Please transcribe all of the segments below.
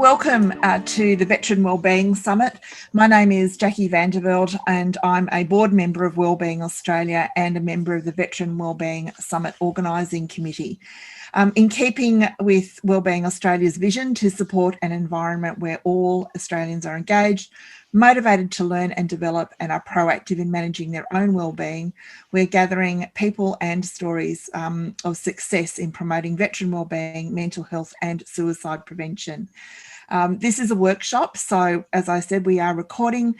Welcome to the Veteran Wellbeing Summit. My name is Jackie Vanderveld and I'm a board member of Wellbeing Australia and a member of the Veteran Wellbeing Summit Organising Committee. In keeping with Wellbeing Australia's vision to support an environment where all Australians are engaged, motivated to learn and develop and are proactive in managing their own wellbeing, we're gathering people and stories of success in promoting veteran wellbeing, mental health and suicide prevention. This is a workshop, so as I said, we are recording,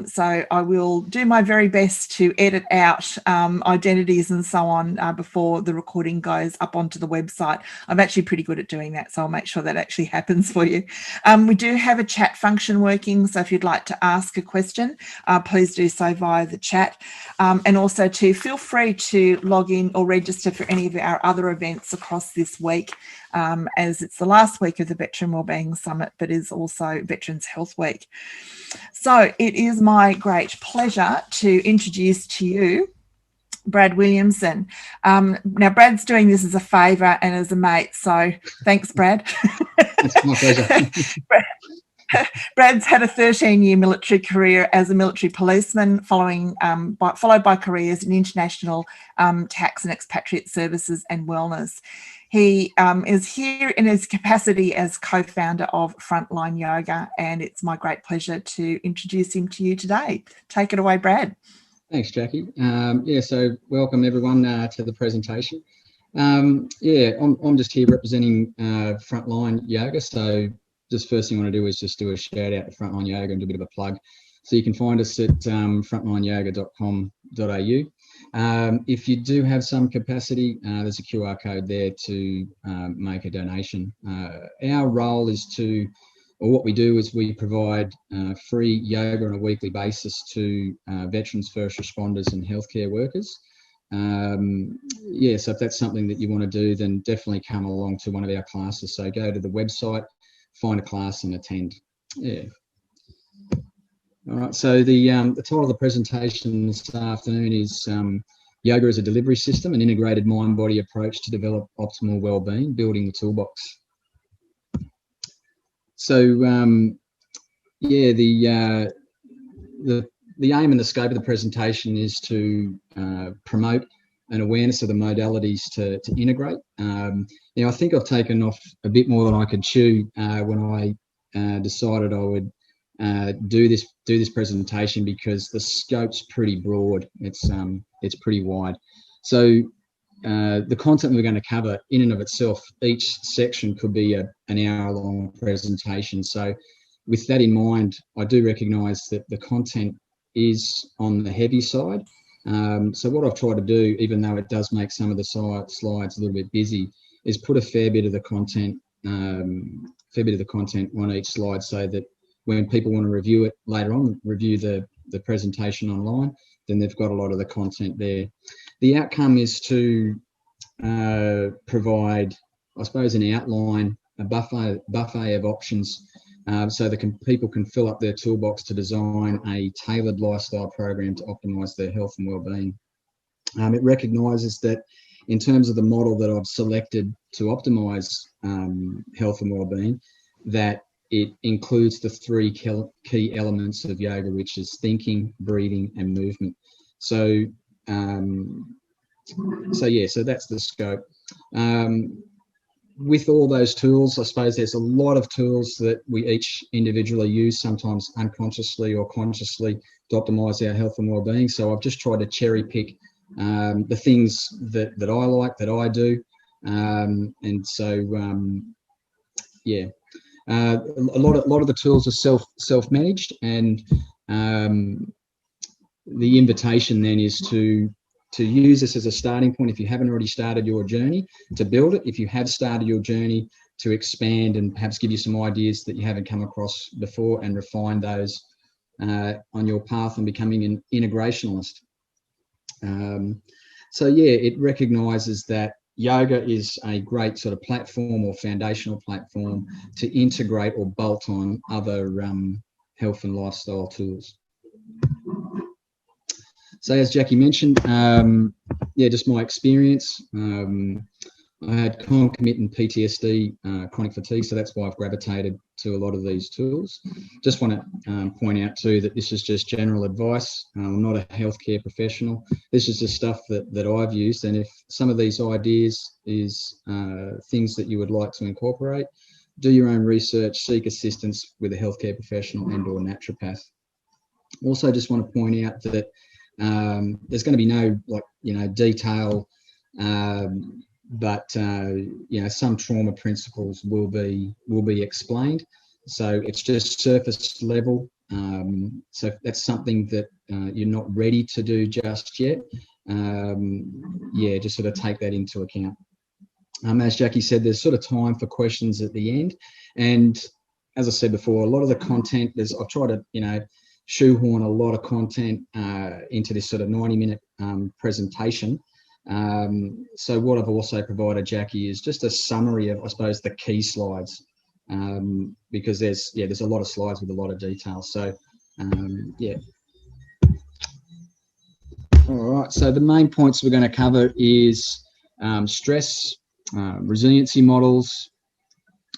so I will do my very best to edit out identities and so on before the recording goes up onto the website. I'm actually pretty good at doing that, so I'll make sure that actually happens for you. We do have a chat function working, so if you'd like to ask a question, please do so via the chat. And also to feel free to log in or register for any of our other events across this week, as it's the last week of the Veteran Wellbeing Summit, but is also Veterans Health Week. So it is my great pleasure to introduce to you Brad Williamson. Now Brad's doing this as a favour and as a mate, so thanks, Brad. It's my pleasure. Brad's had a 13-year military career as a military policeman, followed by careers in international tax and expatriate services and wellness. He is here in his capacity as co-founder of Frontline Yoga, and it's my great pleasure to introduce him to you today. Take it away, Brad. Thanks, Jackie. So welcome everyone to the presentation. I'm just here representing Frontline Yoga. So just first thing I want to do is just do a shout out to Frontline Yoga and do a bit of a plug. So you can find us at frontlineyoga.com.au. If you do have some capacity, there's a QR code there to make a donation. Our role is what we do is we provide free yoga on a weekly basis to veterans, first responders and healthcare workers. So if that's something that you want to do, then definitely come along to one of our classes. So go to the website, find a class and attend. All right, so the title of the presentation this afternoon is Yoga as a Delivery System, an integrated mind-body approach to develop optimal wellbeing, building the toolbox. So the aim and the scope of the presentation is to promote an awareness of the modalities to integrate. I think I've taken off a bit more than I could chew when I decided I would do this presentation, because the scope's pretty broad. It's pretty wide. So the content we're going to cover in and of itself, each section could be an hour-long presentation. So with that in mind, I do recognise that the content is on the heavy side. So what I've tried to do, even though it does make some of the slides a little bit busy, is put a fair bit of the content on each slide, so that when people want to review it later on, review the presentation online, then they've got a lot of the content there. The outcome is to provide, I suppose, an outline, a buffet of options, so that people can fill up their toolbox to design a tailored lifestyle program to optimise their health and wellbeing. It recognises that in terms of the model that I've selected to optimise health and wellbeing, that it includes the three key elements of yoga, which is thinking, breathing, and movement. So that's the scope. With all those tools, I suppose there's a lot of tools that we each individually use, sometimes unconsciously or consciously, to optimise our health and wellbeing. So I've just tried to cherry pick the things that I like, that I do, a lot of the tools are self-managed, and the invitation then is to use this as a starting point if you haven't already started your journey, to build it. If you have started your journey, to expand and perhaps give you some ideas that you haven't come across before, and refine those on your path on becoming an integrationalist. It recognises that yoga is a great sort of platform or foundational platform to integrate or bolt on other health and lifestyle tools. So as Jackie mentioned, just my experience. I had concomitant PTSD, chronic fatigue, so that's why I've gravitated to a lot of these tools. Just want to point out too that this is just general advice. I'm not a healthcare professional. This is just stuff that I've used, and if some of these ideas is things that you would like to incorporate, do your own research, seek assistance with a healthcare professional and or naturopath. Also, just want to point out that there's going to be no detail, but some trauma principles will be explained. So it's just surface level. So that's something that you're not ready to do just yet. Just sort of take that into account. As Jackie said, there's sort of time for questions at the end, and as I said before, a lot of the content I've tried to shoehorn a lot of content into this sort of 90-minute presentation. So what I've also provided, Jackie, is just a summary of, I suppose, the key slides, because there's a lot of slides with a lot of detail. So All right. So the main points we're going to cover is stress, resiliency models,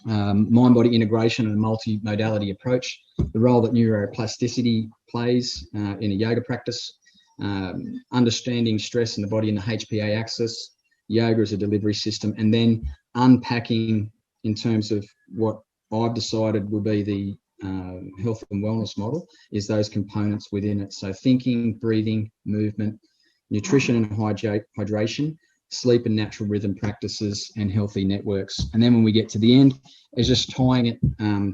mind-body integration and a multi-modality approach, the role that neuroplasticity plays in a yoga practice, understanding stress in the body and the HPA axis, yoga as a delivery system, and then unpacking in terms of what I've decided will be the health and wellness model, is those components within it. So thinking, breathing, movement, nutrition and hydration, sleep and natural rhythm practices, and healthy networks. And then when we get to the end, is just tying it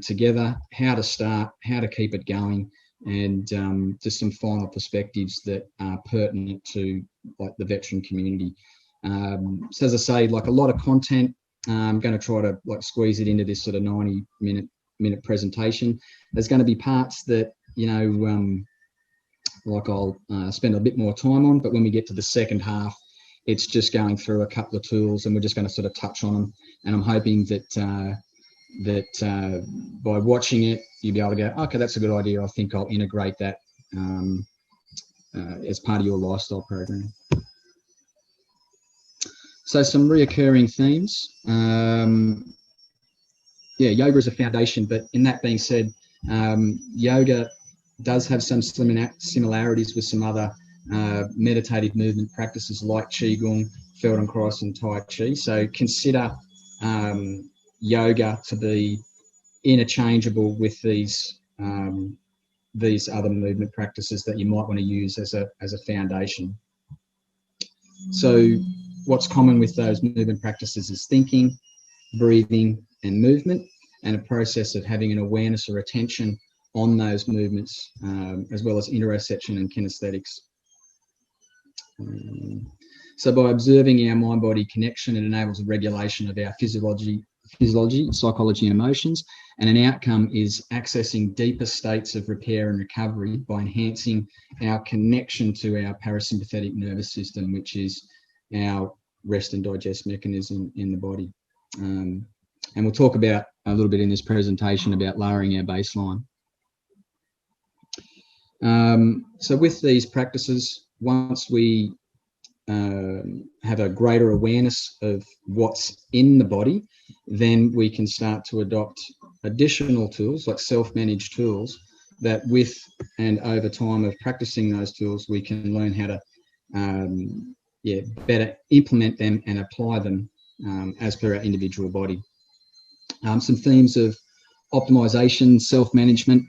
together, how to start, how to keep it going, and just some final perspectives that are pertinent to the veteran community. So as I say, a lot of content, I'm going to try to squeeze it into this sort of 90-minute presentation. There's going to be parts that I'll spend a bit more time on, but when we get to the second half, it's just going through a couple of tools and we're just going to sort of touch on them. And I'm hoping that by watching it, you'll be able to go, okay, that's a good idea. I think I'll integrate that as part of your lifestyle program. So some reoccurring themes. Yoga is a foundation, but in that being said, yoga does have some similarities with some other meditative movement practices like Qigong, Feldenkrais and Tai Chi. So consider yoga to be interchangeable with these other movement practices that you might want to use as a foundation. So what's common with those movement practices is thinking, breathing and movement, and a process of having an awareness or attention on those movements, as well as interoception and kinesthetics. So by observing our mind-body connection, it enables a regulation of our physiology, psychology and emotions, and an outcome is accessing deeper states of repair and recovery by enhancing our connection to our parasympathetic nervous system, which is our rest and digest mechanism in the body. And we'll talk about a little bit in this presentation about lowering our baseline. So with these practices, once we have a greater awareness of what's in the body, then we can start to adopt additional tools, like self-managed tools, that with and over time of practicing those tools, we can learn how to better implement them and apply them as per our individual body. Some themes of optimization, self-management,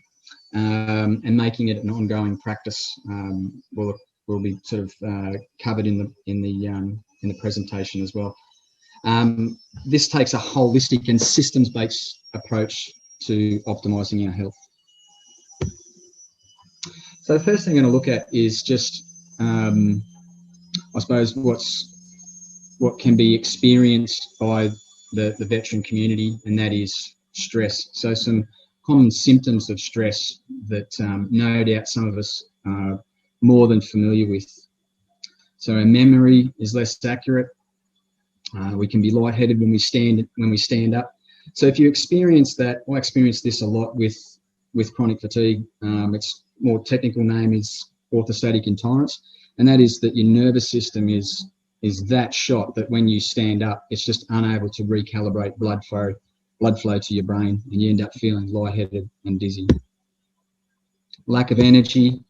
and making it an ongoing practice will be sort of covered in the presentation as well. This takes a holistic and systems-based approach to optimizing our health. So the first thing I'm going to look at is just, I suppose, what can be experienced by the veteran community, and that is stress. So some common symptoms of stress that no doubt some of us are more than familiar with. So our memory is less accurate. We can be lightheaded when we stand up. So if you experience that, I experience this a lot with chronic fatigue. Its more technical name is orthostatic intolerance, and that is that your nervous system is that shot that when you stand up, it's just unable to recalibrate blood flow to your brain, and you end up feeling lightheaded and dizzy. Lack of energy,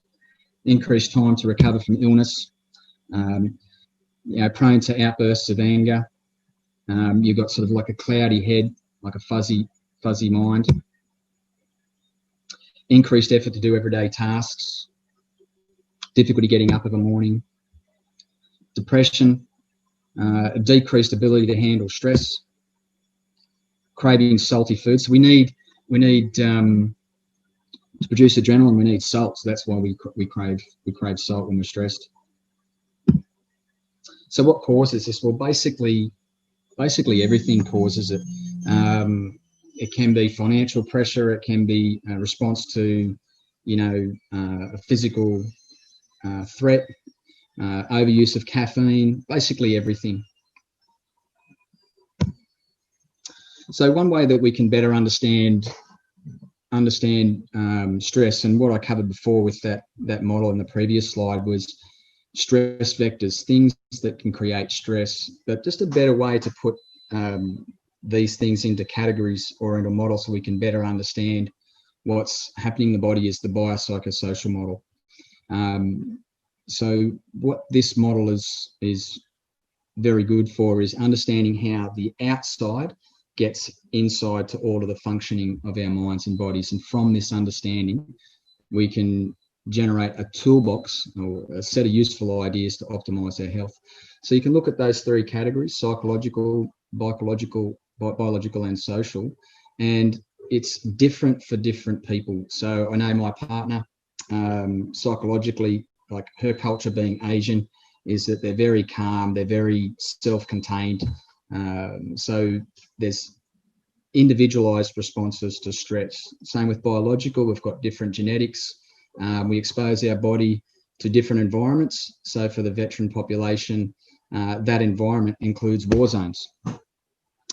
increased time to recover from illness, prone to outbursts of anger. You've got sort of like a cloudy head, like a fuzzy mind. Increased effort to do everyday tasks, difficulty getting up of a morning, depression, a decreased ability to handle stress, craving salty foods. So we need to produce adrenaline, we need salt. So that's why we crave salt when we're stressed. So what causes this? Well, basically everything causes it. It can be financial pressure. It can be a response to, a physical threat, overuse of caffeine, basically everything. So one way that we can better understand stress, and what I covered before with that model in the previous slide, was stress vectors, things that can create stress, but just a better way to put these things into categories or into models so we can better understand what's happening in the body is the biopsychosocial model. So what this model is very good for is understanding how the outside gets inside to all of the functioning of our minds and bodies. And from this understanding, we can generate a toolbox or a set of useful ideas to optimize our health. So you can look at those three categories: psychological, biological, and social. And it's different for different people. So I know my partner, psychologically, like her culture being Asian, is that they're very calm, they're very self-contained. So there's individualized responses to stress. Same with biological, we've got different genetics. We expose our body to different environments. So for the veteran population, that environment includes war zones.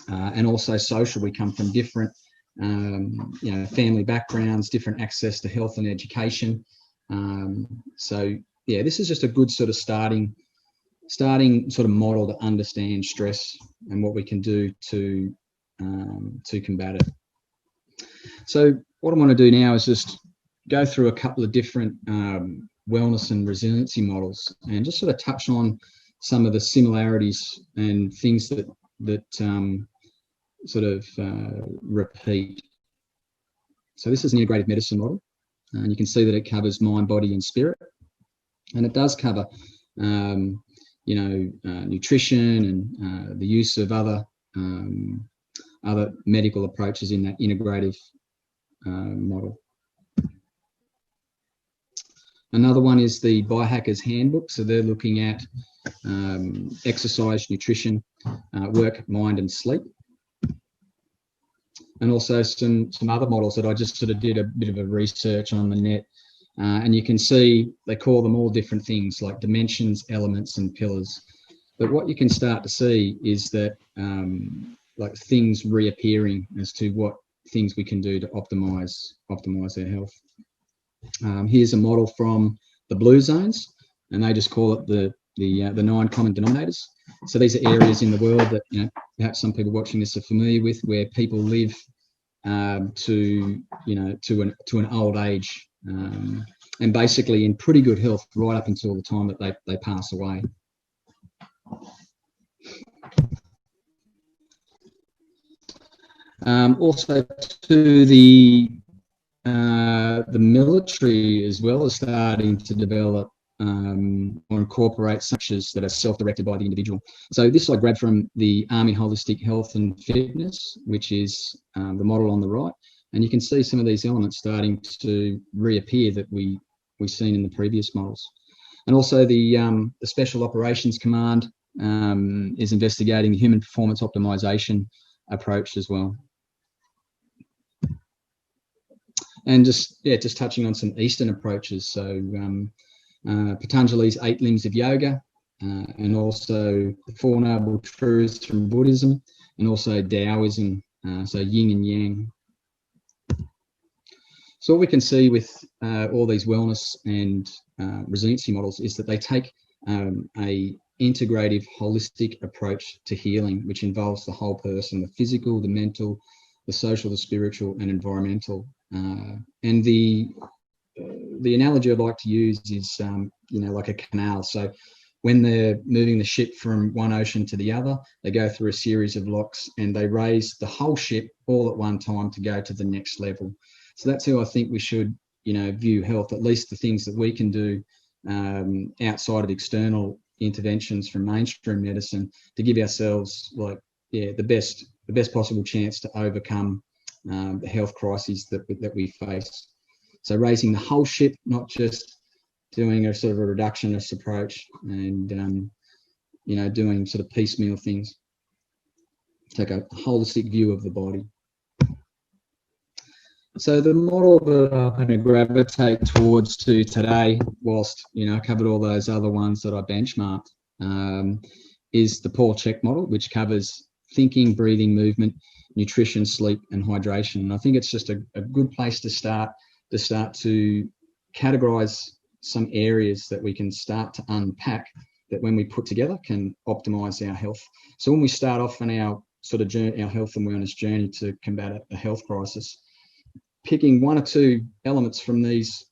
And also social, we come from different family backgrounds, different access to health and education. So yeah, this is just a good sort of starting sort of model to understand stress and what we can do to combat it. So what I want to do now is just go through a couple of different wellness and resiliency models and just sort of touch on some of the similarities and things that repeat. So this is an integrative medicine model, and you can see that it covers mind, body, and spirit, and it does cover nutrition and the use of other medical approaches in that integrative model. Another one is the Biohacker's Handbook. So they're looking at exercise, nutrition, work, mind, and sleep. And also some other models that I just sort of did a bit of a research on the net. And you can see they call them all different things like dimensions, elements, and pillars. But what you can start to see is that like things reappearing as to what things we can do to optimize our health. Here's a model from the blue zones, and they just call it the 9 common denominators. So these are areas in the world that perhaps some people watching this are familiar with, where people live to an old age, and basically in pretty good health right up until the time that they pass away. Also, to the military as well is starting to develop or incorporate structures that are self-directed by the individual. So this I grabbed from the Army Holistic Health and Fitness, which is the model on the right, and you can see some of these elements starting to reappear that we've seen in the previous models. And also the Special Operations Command is investigating the human performance optimization approach as well. And just touching on some Eastern approaches. So Patanjali's 8 limbs of yoga, and also the 4 noble truths from Buddhism, and also Taoism, so yin and yang. So what we can see with all these wellness and resiliency models is that they take a integrative, holistic approach to healing, which involves the whole person, the physical, the mental, the social, the spiritual, and environmental. And the analogy I'd like to use is, like a canal. So when they're moving the ship from one ocean to the other, they go through a series of locks and they raise the whole ship all at one time to go to the next level. So that's how I think we should, view health, at least the things that we can do outside of external interventions from mainstream medicine, to give ourselves the best possible chance to overcome the health crises that we face. So raising the whole ship, not just doing a sort of a reductionist approach and, doing sort of piecemeal things. Take a holistic view of the body. So the model that I'm going to gravitate towards to today, whilst, I covered all those other ones that I benchmarked, is the Paul Chek model, which covers thinking, breathing, movement, nutrition, sleep, and hydration. And I think it's just a good place to start to categorize some areas that we can start to unpack that when we put together can optimize our health. So when we start off on our sort of journey, our health and wellness journey to combat a health crisis, picking one or two elements from these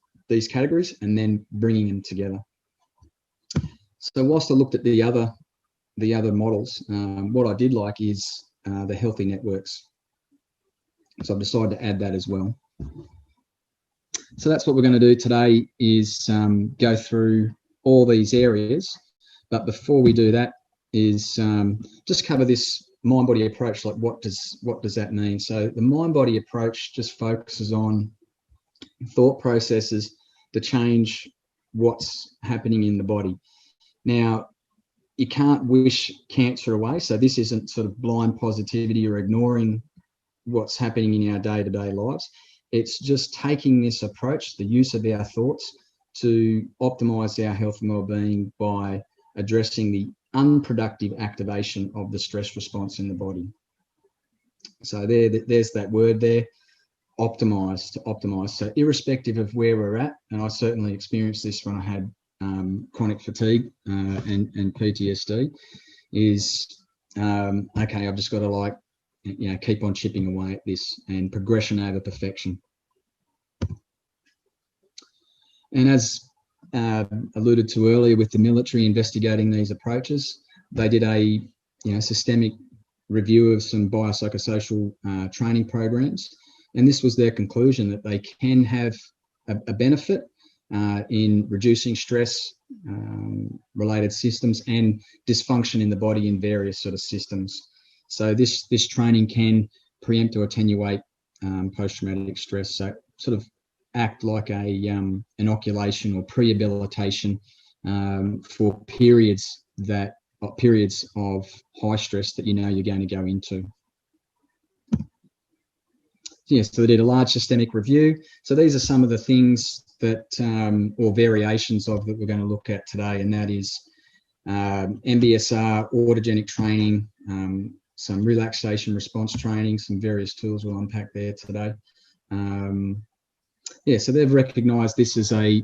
categories and then bringing them together. So whilst I looked at the other models, what I did like is the healthy networks. So I've decided to add that as well. So that's what we're going to do today, is go through all these areas. But before we do that, is just cover this mind-body approach. Like, what does that mean? So the mind-body approach just focuses on thought processes to change what's happening in the body. Now, you can't wish cancer away. So this isn't sort of blind positivity or ignoring what's happening in our day-to-day lives. It's just taking this approach, the use of our thoughts, to optimize our health and well-being by addressing the unproductive activation of the stress response in the body. So there's that word there, optimize, to optimize. So irrespective of where we're at, and I certainly experienced this when I had chronic fatigue and PTSD, is okay, I've just got to keep on chipping away at this, and progression over perfection. And as alluded to earlier, with the military investigating these approaches, they did a systemic review of some biopsychosocial training programs, and this was their conclusion, that they can have a benefit in reducing stress related systems and dysfunction in the body in various sort of systems. So this training can preempt or attenuate post-traumatic stress, so sort of act like a inoculation or prehabilitation for periods of high stress that you're going to go into. So they did a large systemic review. So these are some of the things that, or variations of, that we're going to look at today, and that is MBSR, autogenic training, some relaxation response training, some various tools we'll unpack there today. So they've recognised this as a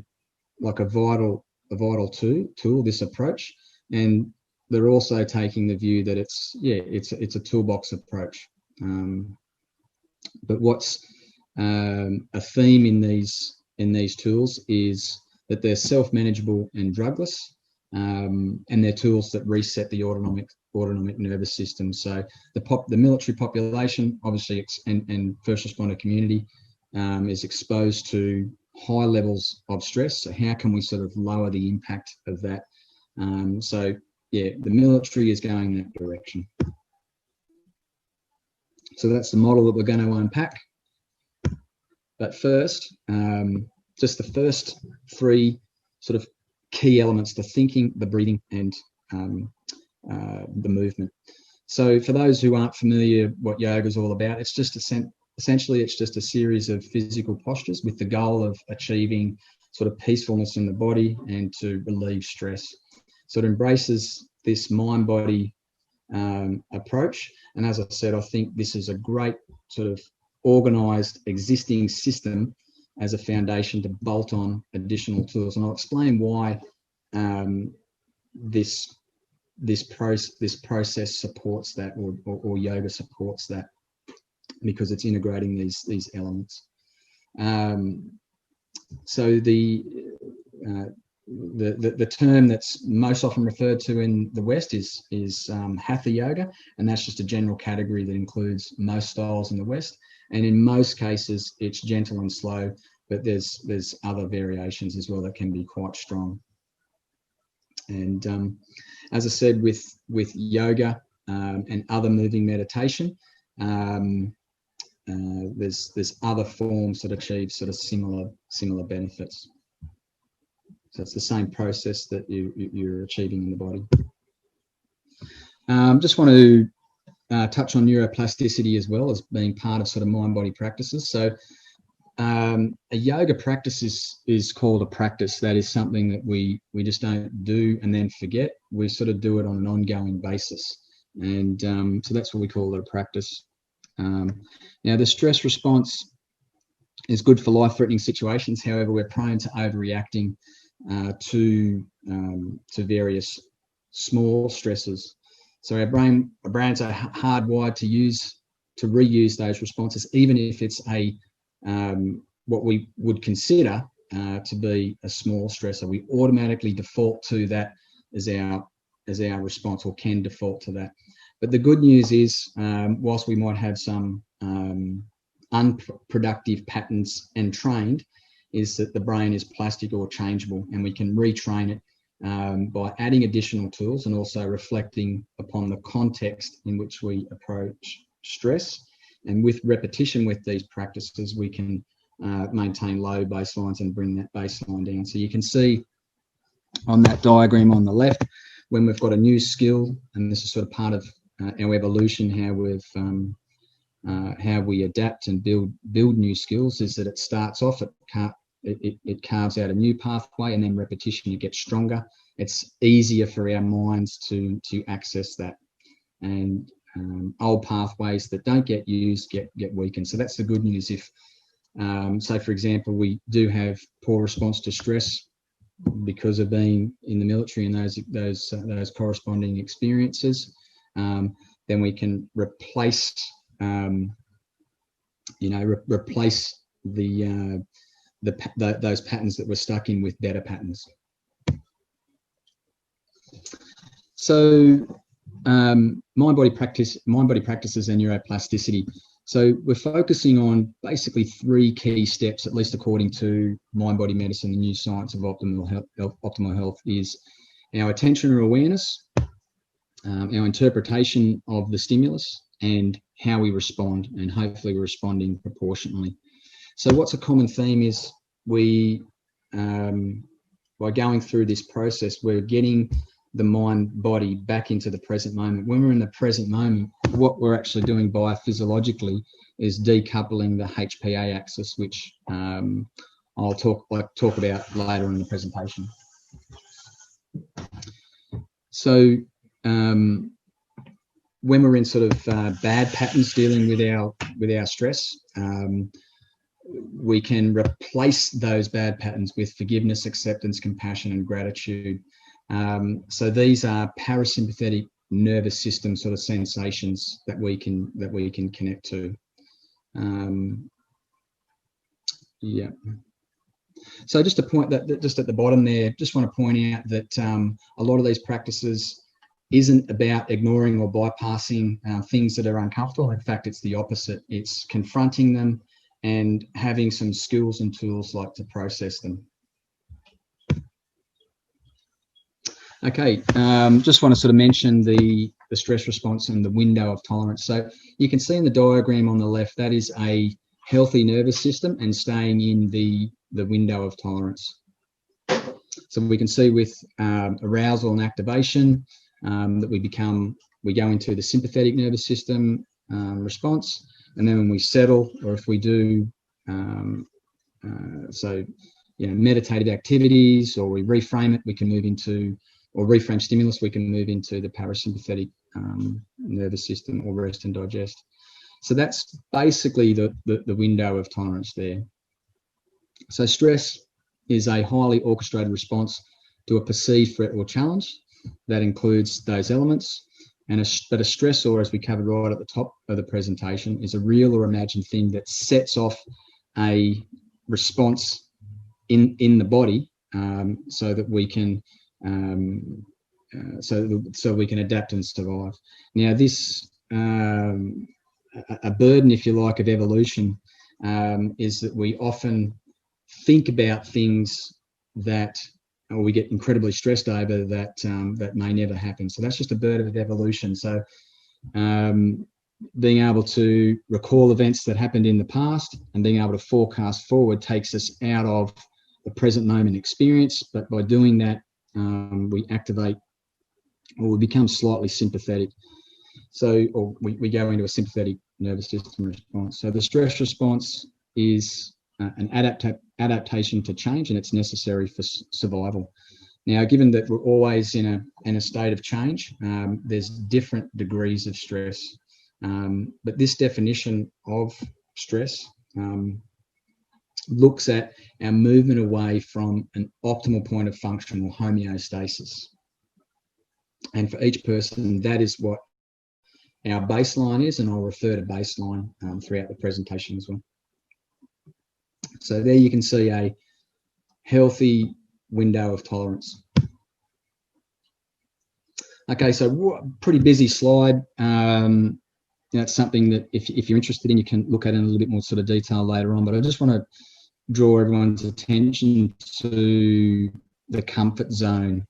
vital tool, this approach, and they're also taking the view that it's a toolbox approach. But what's a theme in these tools is that they're self-manageable and drugless, and they're tools that reset the autonomic nervous system. So the military population, obviously, and first responder community is exposed to high levels of stress. So how can we sort of lower the impact of that? The military is going in that direction. So that's the model that we're going to unpack. But first, just the first three sort of key elements: the thinking, the breathing, and the movement. So for those who aren't familiar what yoga is all about, it's just essentially it's just a series of physical postures with the goal of achieving sort of peacefulness in the body and to relieve stress. So it embraces this mind-body approach. And as I said, I think this is a great sort of organised existing system as a foundation to bolt on additional tools. And I'll explain why this this process supports that, or yoga supports that, because it's integrating these elements. So the term that's most often referred to in the West is Hatha yoga, and that's just a general category that includes most styles in the West. And in most cases, it's gentle and slow, but there's other variations as well that can be quite strong. And as I said, with yoga and other moving meditation, there's other forms that achieve sort of similar benefits. So it's the same process that you're achieving in the body. Just want to touch on neuroplasticity as well as being part of sort of mind-body practices. So a yoga practice is called a practice. That is something that we just don't do and then forget. We sort of do it on an ongoing basis. And so that's what we call it, a practice. Now, the stress response is good for life-threatening situations. However, we're prone to overreacting to various small stresses. So our brains are hardwired to reuse those responses, even if it's what we would consider to be a small stressor. We automatically default to that as our response, or can default to that. But the good news is, whilst we might have some unproductive patterns and trained, is that the brain is plastic or changeable, and we can retrain it by adding additional tools and also reflecting upon the context in which we approach stress. And with repetition with these practices, we can maintain low baselines and bring that baseline down. So you can see on that diagram on the left, when we've got a new skill, and this is sort of part of our evolution, how we adapt and build new skills, is that it starts off, it carves out a new pathway, and then repetition, it gets stronger. It's easier for our minds to access that, and old pathways that don't get used get weakened. So that's the good news. If so, for example, we do have poor response to stress because of being in the military and those corresponding experiences, then we can replace replace those patterns that we're stuck in with better patterns. So mind-body practices and neuroplasticity. So we're focusing on basically 3 key steps, at least according to mind-body medicine, the new science of optimal health, is our attention or awareness, our interpretation of the stimulus, and how we respond, and hopefully we're responding proportionately. So what's a common theme is by going through this process, we're getting the mind-body back into the present moment. When we're in the present moment, what we're actually doing biophysiologically is decoupling the HPA axis, which I'll talk about later in the presentation. So when we're in sort of bad patterns dealing with our stress, we can replace those bad patterns with forgiveness, acceptance, compassion, and gratitude. So these are parasympathetic nervous system sort of sensations that we can connect to. Yeah. So just to point that, just at the bottom there, just want to point out that a lot of these practices isn't about ignoring or bypassing things that are uncomfortable. In fact, it's the opposite. It's confronting them and having some skills and tools like to process them. Okay, just want to sort of mention the stress response and the window of tolerance. So you can see in the diagram on the left, that is a healthy nervous system and staying in the window of tolerance. So we can see with arousal and activation that we go into the sympathetic nervous system response, and then when we settle, or if we do meditative activities, or we reframe it, we can move into, or reframe stimulus, we can move into the parasympathetic nervous system, or rest and digest. So that's basically the window of tolerance there. So stress is a highly orchestrated response to a perceived threat or challenge. that includes those elements. But a stressor, as we covered right at the top of the presentation, is a real or imagined thing that sets off a response in the body, so that we can so we can adapt and survive. Now, this a burden, if you like, of evolution is that we often think about things that, or we get incredibly stressed over that that may never happen. So that's just a burden of evolution. So being able to recall events that happened in the past and being able to forecast forward takes us out of the present moment experience. But by doing that, we activate, or we become slightly sympathetic. So, or we go into a sympathetic nervous system response. So the stress response is an adaptation to change, and it's necessary for survival. Now, given that we're always in a state of change, there's different degrees of stress. But this definition of stress looks at our movement away from an optimal point of function, or homeostasis. And for each person, that is what our baseline is, and I'll refer to baseline throughout the presentation as well. So there you can see a healthy window of tolerance. Okay, so pretty busy slide. That's something that if you're interested in, you can look at in a little bit more sort of detail later on, but I just want to draw everyone's attention to the comfort zone,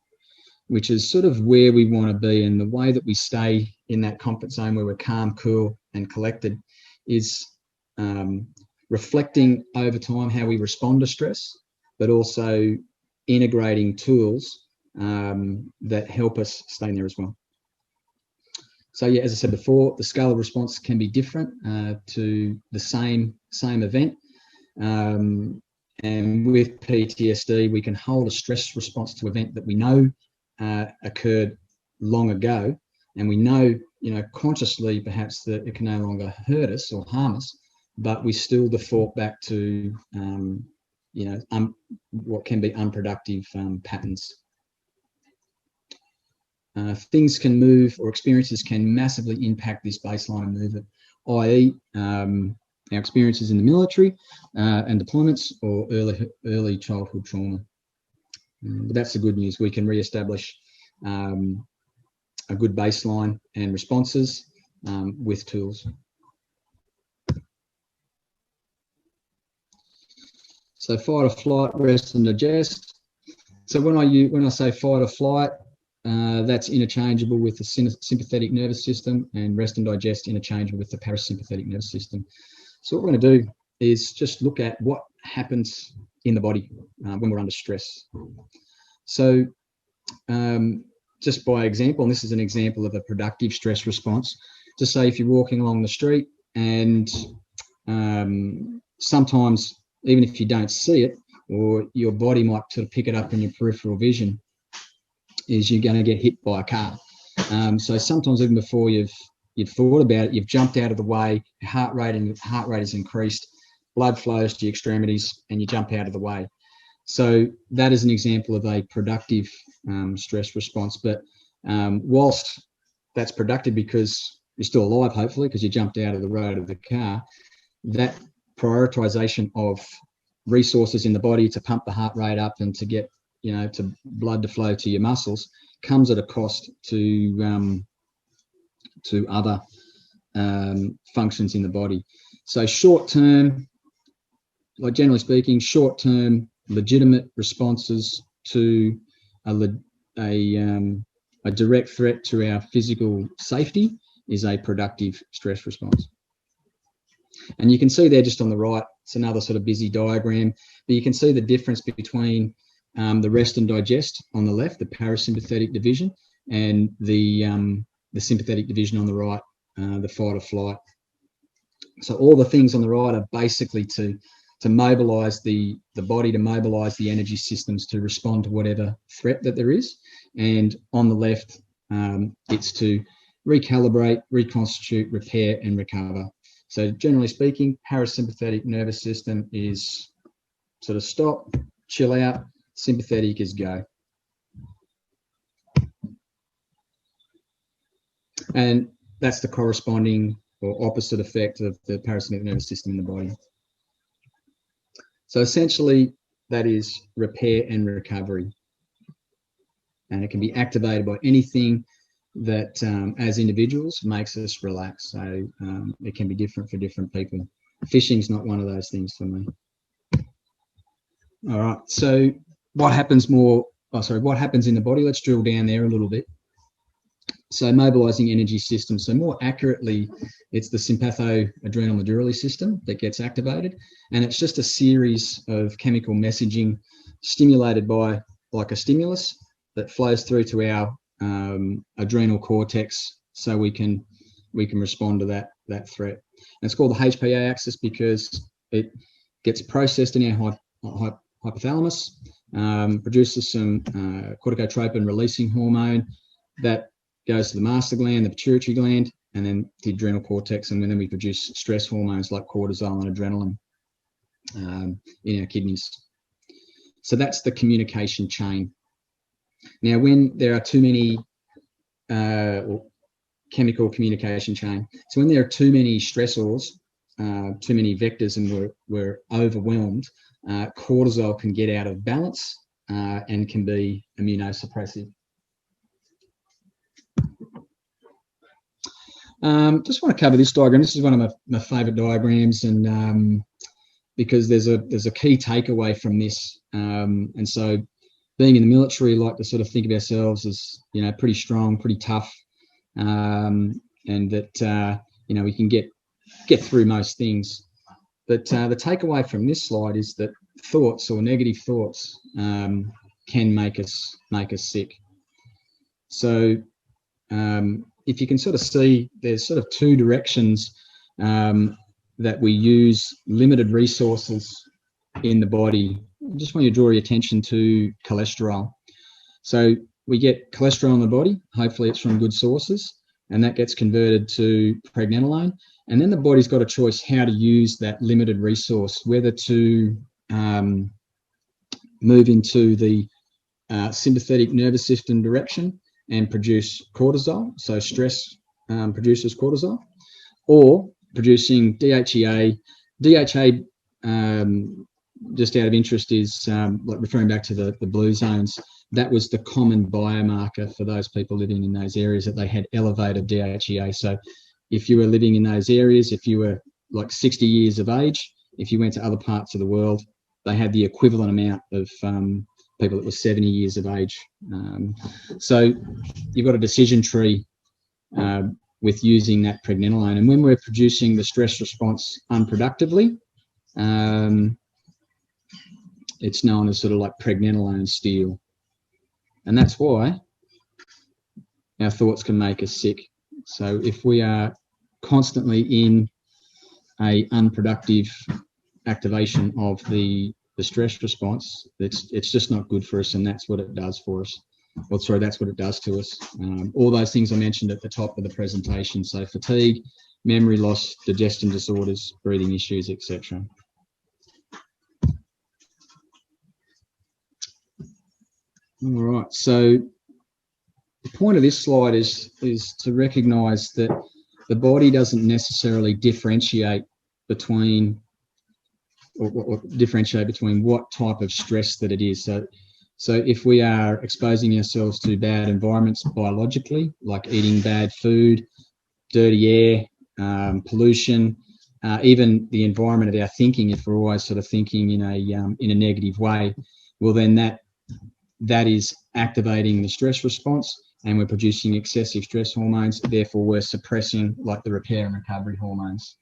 which is sort of where we want to be, and the way that we stay in that comfort zone where we're calm, cool, and collected is reflecting over time how we respond to stress, but also integrating tools that help us stay in there as well. So yeah, as I said before, the scale of response can be different to the same event. And with PTSD, we can hold a stress response to an event that we know occurred long ago, and we know, consciously perhaps that it can no longer hurt us or harm us, but we still default back to, what can be unproductive patterns. Things can move, or experiences can massively impact this baseline movement, i.e. our experiences in the military and deployments, or early childhood trauma. But that's the good news. We can re-establish a good baseline and responses with tools. So fight or flight, rest and digest. So when I say fight or flight, that's interchangeable with the sympathetic nervous system, and rest and digest interchangeable with the parasympathetic nervous system. So what we're going to do is just look at what happens in the body when we're under stress. So just by example, and this is an example of a productive stress response, to say if you're walking along the street and sometimes, even if you don't see it, or your body might sort of pick it up in your peripheral vision, is you're going to get hit by a car. So sometimes even before you've thought about it, you've jumped out of the way, your heart rate is increased, blood flows to your extremities, and you jump out of the way. So that is an example of a productive stress response. But whilst that's productive because you're still alive, hopefully, because you jumped out of the road of the car, that prioritization of resources in the body to pump the heart rate up and to get, to blood to flow to your muscles comes at a cost to other functions in the body. So short term, like generally speaking, short term legitimate responses to a direct threat to our physical safety is a productive stress response. And you can see there just on the right, it's another sort of busy diagram, but you can see the difference between the rest and digest on the left, the parasympathetic division, and the sympathetic division on the right, the fight or flight. So all the things on the right are basically to mobilize the body, to mobilize the energy systems to respond to whatever threat that there is. And on the left, it's to recalibrate, reconstitute, repair, and recover. So generally speaking, parasympathetic nervous system is sort of stop, chill out. Sympathetic is go. And that's the corresponding or opposite effect of the parasympathetic nervous system in the body. So essentially, that is repair and recovery. And it can be activated by anything that, as individuals, makes us relax. So it can be different for different people. Fishing's not one of those things for me. All right. So what happens what happens in the body? Let's drill down there a little bit. So mobilizing energy system. So more accurately, it's the sympatho-adrenal-medullary system that gets activated. And it's just a series of chemical messaging stimulated by like a stimulus that flows through to our adrenal cortex so we can respond to that threat. And it's called the HPA axis because it gets processed in our hypothalamus, produces some corticotropin releasing hormone that goes to the master gland, the pituitary gland, and then the adrenal cortex, and then we produce stress hormones like cortisol and adrenaline in our kidneys. So that's the communication chain. Now, when there are too many chemical communication chain, so when there are too many stressors, too many vectors, and we're overwhelmed, cortisol can get out of balance and can be immunosuppressive. Just want to cover this diagram. This is one of my favourite diagrams, and because there's a key takeaway from this. And so, being in the military, like to sort of think of ourselves as pretty strong, pretty tough, and that we can get through most things. But the takeaway from this slide is that thoughts or negative thoughts can make us sick. So if you can sort of see, there's sort of two directions that we use limited resources in the body. I just want you to draw your attention to cholesterol. So we get cholesterol in the body, hopefully it's from good sources, and that gets converted to pregnenolone. And then the body's got a choice how to use that limited resource, whether to move into the sympathetic nervous system direction and produce cortisol, so stress produces cortisol, or producing DHEA. DHA, just out of interest, is like referring back to the blue zones. That was the common biomarker for those people living in those areas, that they had elevated DHEA. So if you were living in those areas, if you were like 60 years of age, if you went to other parts of the world, they had the equivalent amount of people that were 70 years of age. So you've got a decision tree with using that pregnenolone. And when we're producing the stress response unproductively, it's known as sort of like pregnenolone steal. And that's why our thoughts can make us sick. So if we are constantly in a unproductive activation of the stress response, it's just not good for us, and that's what it does for us. Well, sorry, that's what it does to us. All those things I mentioned at the top of the presentation. So fatigue, memory loss, digestion disorders, breathing issues, etc. All right, so the point of this slide is to recognise that the body doesn't necessarily differentiate between what type of stress that it is. So if we are exposing ourselves to bad environments biologically, like eating bad food, dirty air, pollution, even the environment of our thinking, if we're always sort of thinking in a negative way, well then that is activating the stress response, and we're producing excessive stress hormones. Therefore, we're suppressing like the repair and recovery hormones.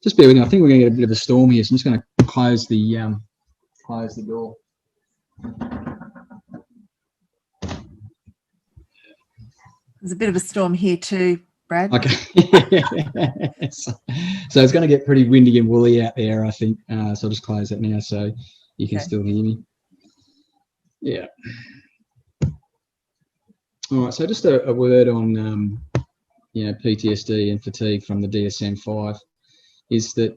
Just bear with me. I think we're going to get a bit of a storm here, so I'm just going to close the door. There's a bit of a storm here too, Brad. Okay. So it's going to get pretty windy and woolly out there, I think. So I'll just close that now so you can still hear me. Yeah. All right. So just a word on PTSD and fatigue from the DSM-5 is that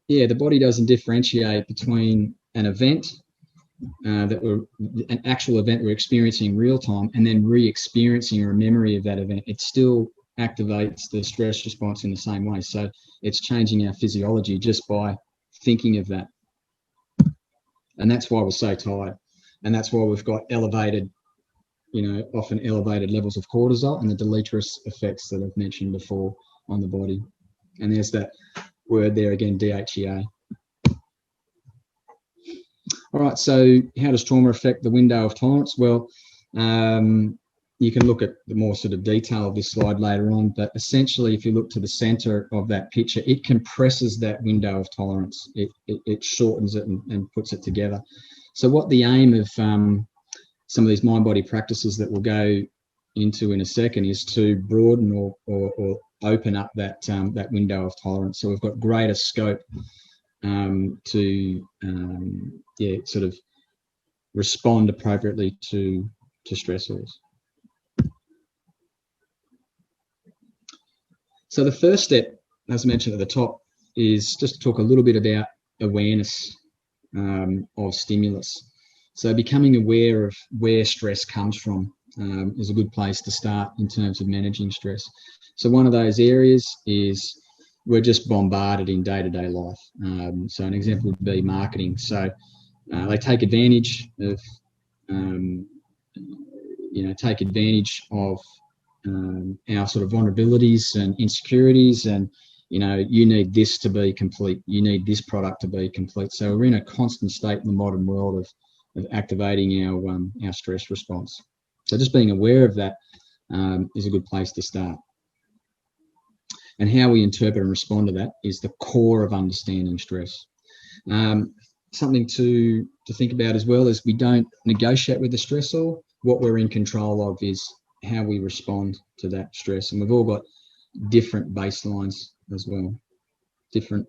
the body doesn't differentiate between an event that were an actual event we're experiencing in real time, and then re-experiencing a memory of that event, it still activates the stress response in the same way. So it's changing our physiology just by thinking of that. And that's why we're so tired. And that's why we've got elevated, often elevated levels of cortisol and the deleterious effects that I've mentioned before on the body. And there's that word there again, DHEA. All right, so how does trauma affect the window of tolerance? Well, you can look at the more sort of detail of this slide later on, but essentially if you look to the center of that picture, it compresses that window of tolerance. It shortens it and puts it together. So what the aim of some of these mind-body practices that we'll go into in a second is to broaden or open up that window of tolerance. So we've got greater scope to sort of respond appropriately to stressors. So the first step, as I mentioned at the top, is just to talk a little bit about awareness of stimulus. So becoming aware of where stress comes from is a good place to start in terms of managing stress. So one of those areas is we're just bombarded in day-to-day life. So an example would be marketing. So they take advantage of, our sort of vulnerabilities and insecurities, and you need this to be complete, you need this product to be complete. So we're in a constant state in the modern world of activating our stress response. So just being aware of that is a good place to start. And how we interpret and respond to that is the core of understanding stress. Something to think about as well is we don't negotiate with the stressor. What we're in control of is how we respond to that stress. And we've all got different baselines as well, different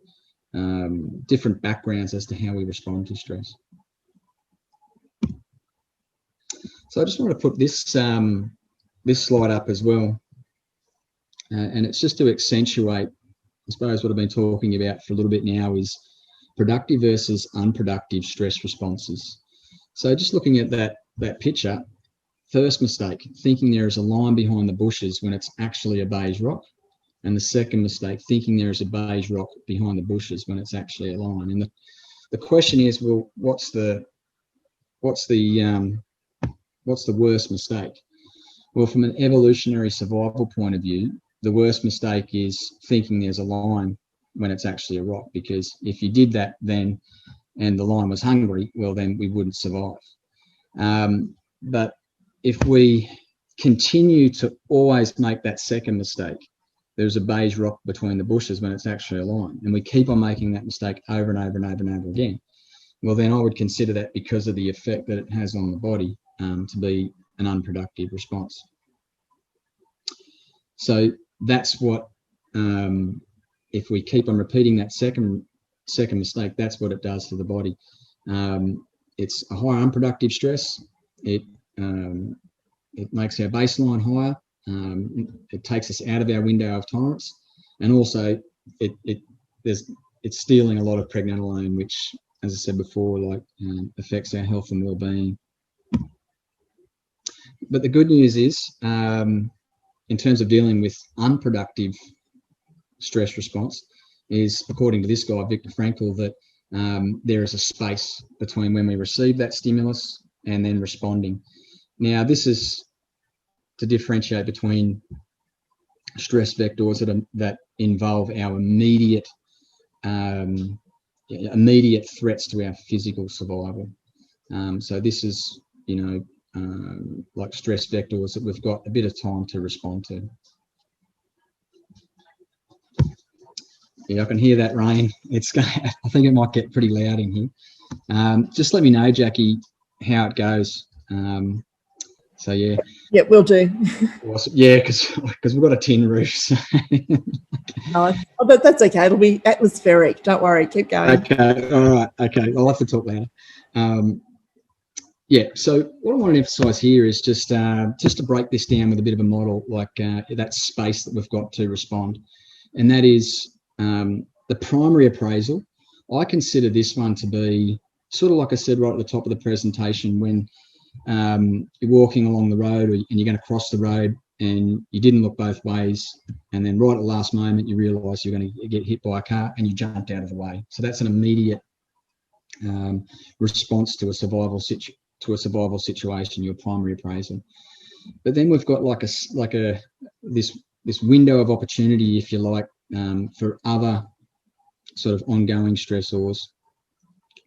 backgrounds as to how we respond to stress. So I just want to put this slide up as well. And it's just to accentuate, I suppose, what I've been talking about for a little bit now is productive versus unproductive stress responses. So just looking at that picture, first mistake, thinking there is a line behind the bushes when it's actually a beige rock. And the second mistake, thinking there is a beige rock behind the bushes when it's actually a line. And the question is, well, what's the worst mistake? Well, from an evolutionary survival point of view, the worst mistake is thinking there's a line when it's actually a rock, because if you did that then and the lion was hungry, well, then we wouldn't survive. But if we continue to always make that second mistake, there's a beige rock between the bushes when it's actually a lion, and we keep on making that mistake over and over and over and over again, well, then I would consider that, because of the effect that it has on the body, to be an unproductive response. So that's what, if we keep on repeating that second mistake, that's what it does to the body. It's a higher unproductive stress. It makes our baseline higher. It takes us out of our window of tolerance, and also it's stealing a lot of pregnenolone, which, as I said before, affects our health and well-being. But the good news is, in terms of dealing with unproductive stress response, is, according to this guy, Viktor Frankl, that there is a space between when we receive that stimulus and then responding. Now, this is to differentiate between stress vectors that involve our immediate threats to our physical survival. So this is, like stress vectors that we've got a bit of time to respond to. Yeah, I can hear that rain. I think it might get pretty loud in here. Just let me know, Jackie, how it goes. So yeah. Yeah, we'll do. Awesome. Yeah, because we've got a tin roof. So. But that's okay. It'll be atmospheric. Don't worry. Keep going. Okay. All right. Okay. I'll have to talk louder. Yeah. So what I want to emphasise here is just to break this down with a bit of a model, like that space that we've got to respond, and that is the primary appraisal. I consider this one to be sort of like I said right at the top of the presentation, when you're walking along the road and you're going to cross the road and you didn't look both ways, and then right at the last moment you realise you're going to get hit by a car and you jumped out of the way. So that's an immediate response to a survival situation, your primary appraisal. But then we've got this window of opportunity, if you like, for other sort of ongoing stressors,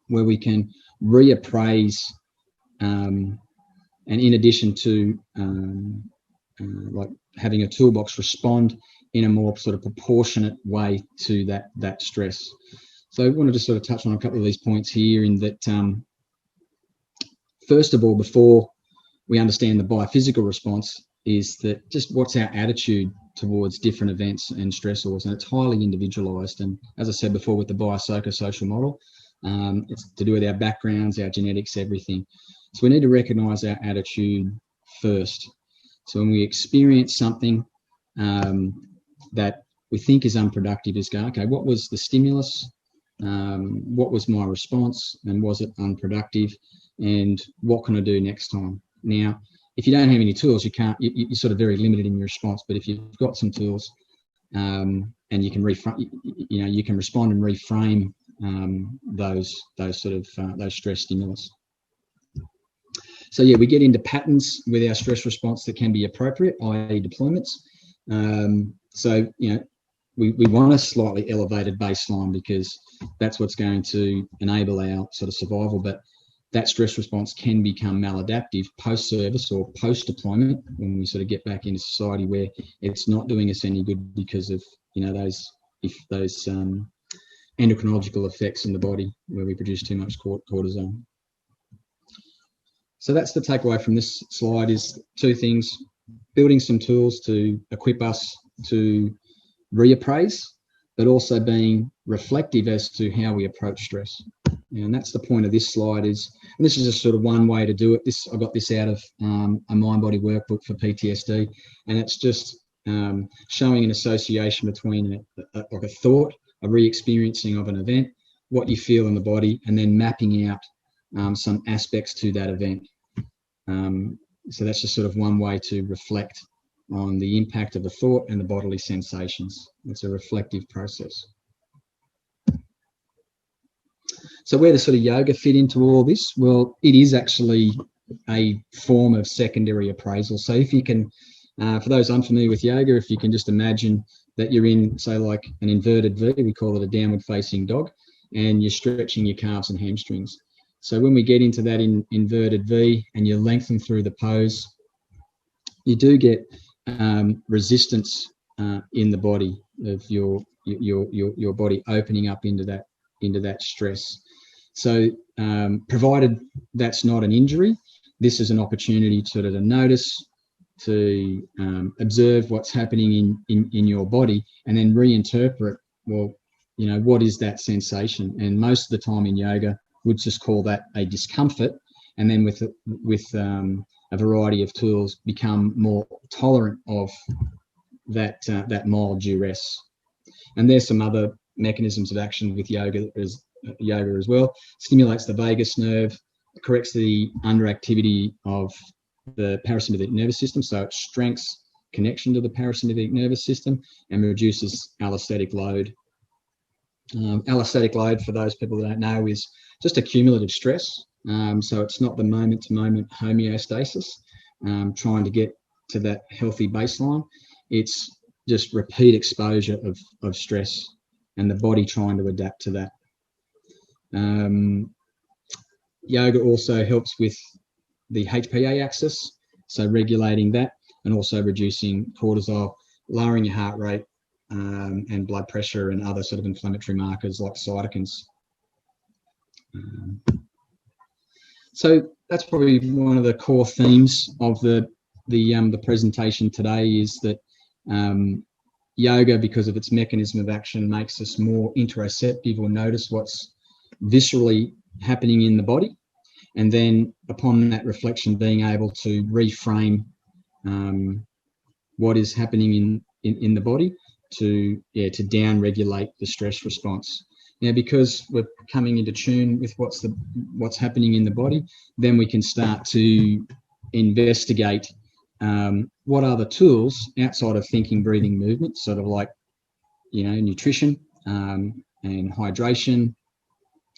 where we can reappraise, and in addition to like having a toolbox respond in a more sort of proportionate way to that stress. So I wanted to sort of touch on a couple of these points here, in that first of all, before we understand the biophysical response, is that just what's our attitude towards different events and stressors, and it's highly individualized. And as I said before, with the biopsychosocial model, it's to do with our backgrounds, our genetics, everything. So we need to recognize our attitude first. So when we experience something that we think is unproductive, is go, okay, what was the stimulus? What was my response, and was it unproductive? And what can I do next time? Now, if you don't have any tools, you're sort of very limited in your response. But if you've got some tools, and you can you can respond and reframe those stress stimulus. So yeah, we get into patterns with our stress response that can be appropriate, i.e. deployments. So we want a slightly elevated baseline, because that's what's going to enable our sort of survival. But that stress response can become maladaptive post-service or post-deployment, when we sort of get back into society, where it's not doing us any good because of those endocrinological effects in the body, where we produce too much cortisol. So that's the takeaway from this slide, is two things: building some tools to equip us to reappraise, but also being reflective as to how we approach stress. And that's the point of this slide, and this is just sort of one way to do it. I got this out of a mind-body workbook for PTSD, and it's just showing an association between like a thought, a re-experiencing of an event, what you feel in the body, and then mapping out some aspects to that event. So that's just sort of one way to reflect on the impact of a thought and the bodily sensations. It's a reflective process. So where does sort of yoga fit into all this? Well, it is actually a form of secondary appraisal. So if you can, for those unfamiliar with yoga, if you can just imagine that you're in, say, like an inverted V, we call it a downward facing dog, and you're stretching your calves and hamstrings. So when we get into that inverted V and you lengthen through the pose, you do get resistance in the body of your body opening up into that stress. So provided that's not an injury, this is an opportunity to notice, to observe what's happening in your body, and then reinterpret, well, what is that sensation? And most of the time in yoga, we'd just call that a discomfort, and then with a variety of tools, become more tolerant of that mild duress. And there's some other mechanisms of action with yoga as well. Stimulates the vagus nerve, corrects the underactivity of the parasympathetic nervous system, so it strengthens connection to the parasympathetic nervous system and reduces allostatic load. Allostatic load, for those people that don't know, is just a cumulative stress. So it's not the moment-to-moment homeostasis, trying to get to that healthy baseline. It's just repeat exposure of stress and the body trying to adapt to that. Yoga also helps with the HPA axis, so regulating that, and also reducing cortisol, lowering your heart rate, and blood pressure, and other sort of inflammatory markers like cytokines. So that's probably one of the core themes of the presentation today, is that yoga, because of its mechanism of action, makes us more interoceptive, or notice what's viscerally happening in the body, and then upon that reflection, being able to reframe what is happening in the body to down regulate the stress response. because we're coming into tune with what's happening in the body, then we can start to investigate what are the tools outside of thinking, breathing, movement, sort of like, nutrition and hydration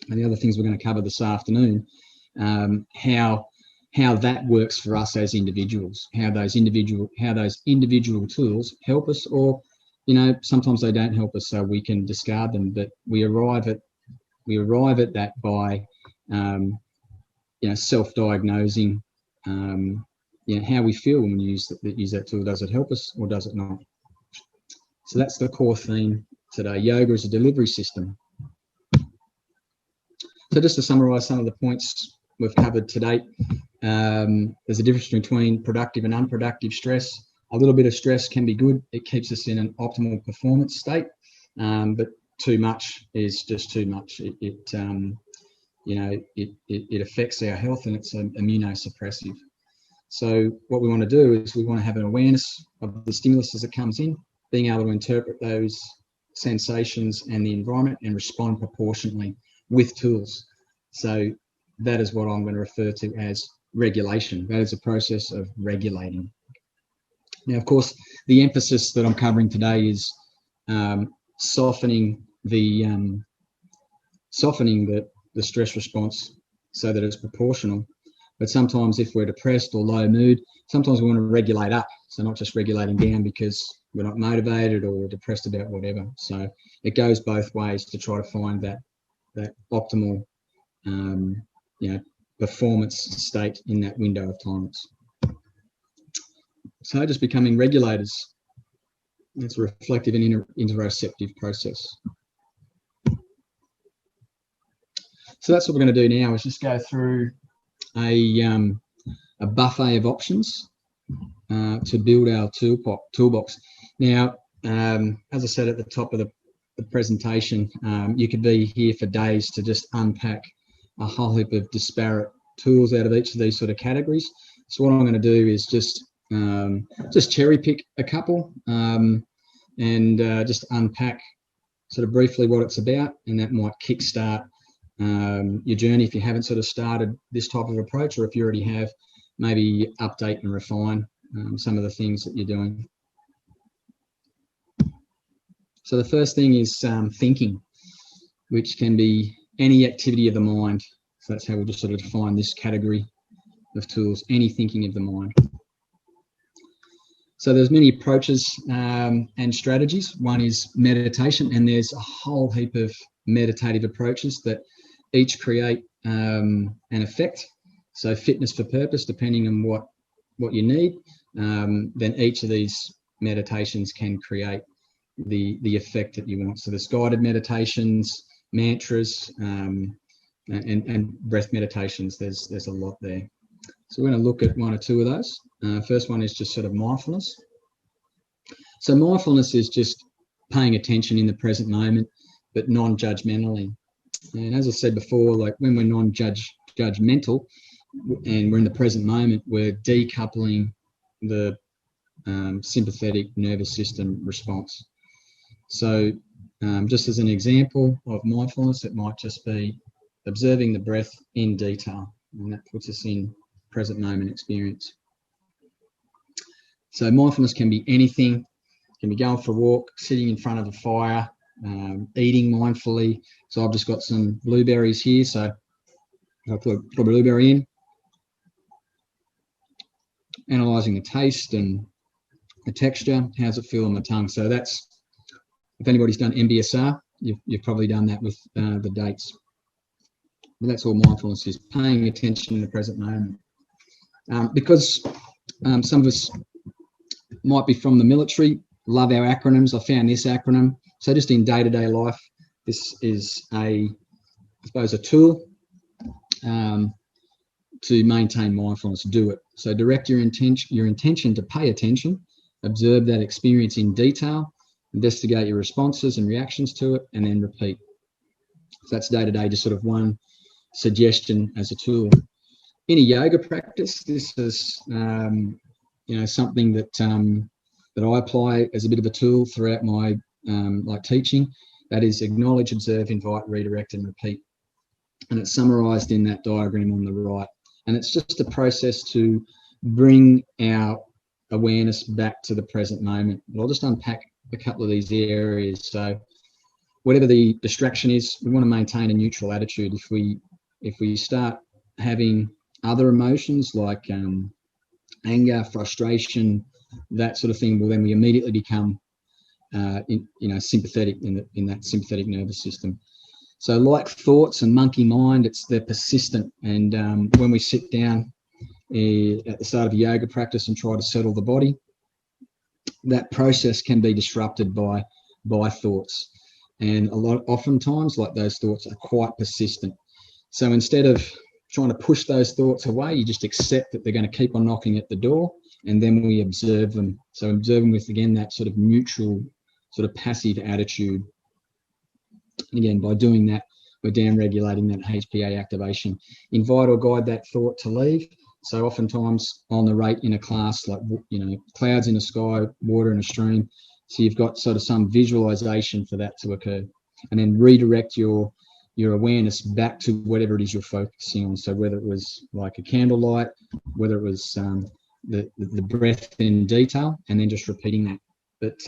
and the other things we're going to cover this afternoon, how that works for us as individuals, how those individual tools help us, or sometimes they don't help us, so we can discard them. But we arrive at that by self-diagnosing how we feel when we use that tool. Does it help us or does it not? So that's the core theme today: yoga as a delivery system. So just to summarize some of the points we've covered to date, there's a difference between productive and unproductive stress. A little bit of stress can be good. It keeps us in an optimal performance state, but too much is just too much. It affects our health, and it's immunosuppressive. So what we want to do is we want to have an awareness of the stimulus as it comes in, being able to interpret those sensations and the environment and respond proportionately with tools. So that is what I'm going to refer to as regulation. That is a process of regulating. Now, of course, the emphasis that I'm covering today is softening the stress response so that it's proportional. But sometimes if we're depressed or low mood, sometimes we want to regulate up. So not just regulating down because we're not motivated or we're depressed about whatever. So it goes both ways to try to find that optimal performance state in that window of tolerance. So just becoming regulators, it's a reflective and interoceptive process. So that's what we're going to do now, is just go through a buffet of options to build our toolbox. Now, as I said at the top of the presentation, you could be here for days to just unpack a whole heap of disparate tools out of each of these sort of categories. So what I'm going to do is just cherry pick a couple and just unpack sort of briefly what it's about, and that might kickstart your journey if you haven't sort of started this type of approach, or if you already have, maybe update and refine some of the things that you're doing. So the first thing is thinking, which can be any activity of the mind. So that's how we'll just sort of define this category of tools: any thinking of the mind. So there's many approaches and strategies. One is meditation, and there's a whole heap of meditative approaches that each create an effect. So fitness for purpose, depending on what you need, then each of these meditations can create the effect that you want. So there's guided meditations, mantras, and breath meditations. There's a lot there. So we're going to look at one or two of those. First one is just sort of mindfulness. So mindfulness is just paying attention in the present moment, but non-judgmentally. And as I said before, like when we're non-judgmental and we're in the present moment, we're decoupling the sympathetic nervous system response. So just as an example of mindfulness, it might just be observing the breath in detail, and that puts us in present moment experience. So mindfulness can be anything. It can be going for a walk, sitting in front of a fire, eating mindfully. So I've just got some blueberries here, so I'll put a blueberry in, analysing the taste and the texture. How's it feel on the tongue? So that's, if anybody's done MBSR, you've probably done that with the dates. But that's all mindfulness is, paying attention in the present moment. Because some of us might be from the military, love our acronyms. I found this acronym. So just in day-to-day life, this is I suppose a tool to maintain mindfulness. Do it. So direct your intention to pay attention, observe that experience in detail, investigate your responses and reactions to it, and then repeat. So that's day-to-day, just sort of one suggestion as a tool. In a yoga practice, this is something that I apply as a bit of a tool throughout my like teaching. That is acknowledge, observe, invite, redirect, and repeat. And it's summarized in that diagram on the right. And it's just a process to bring our awareness back to the present moment. But I'll just unpack a couple of these areas. So whatever the distraction is, we want to maintain a neutral attitude. If we start having other emotions like anger, frustration, that sort of thing, well, then we immediately become sympathetic in that sympathetic nervous system. So like thoughts and monkey mind, they're persistent. And when we sit down at the start of a yoga practice and try to settle the body, that process can be disrupted by thoughts. And oftentimes, like, those thoughts are quite persistent. So instead of trying to push those thoughts away, you just accept that they're going to keep on knocking at the door, and then we observe them. So observe them with, again, that sort of neutral, sort of passive attitude. Again, by doing that, we're down-regulating that HPA activation. Invite or guide that thought to leave. So oftentimes I'll narrate in a class, like, clouds in the sky, water in a stream. So you've got sort of some visualization for that to occur, and then redirect your awareness back to whatever it is you're focusing on. So whether it was like a candlelight, whether it was the breath in detail, and then just repeating that. But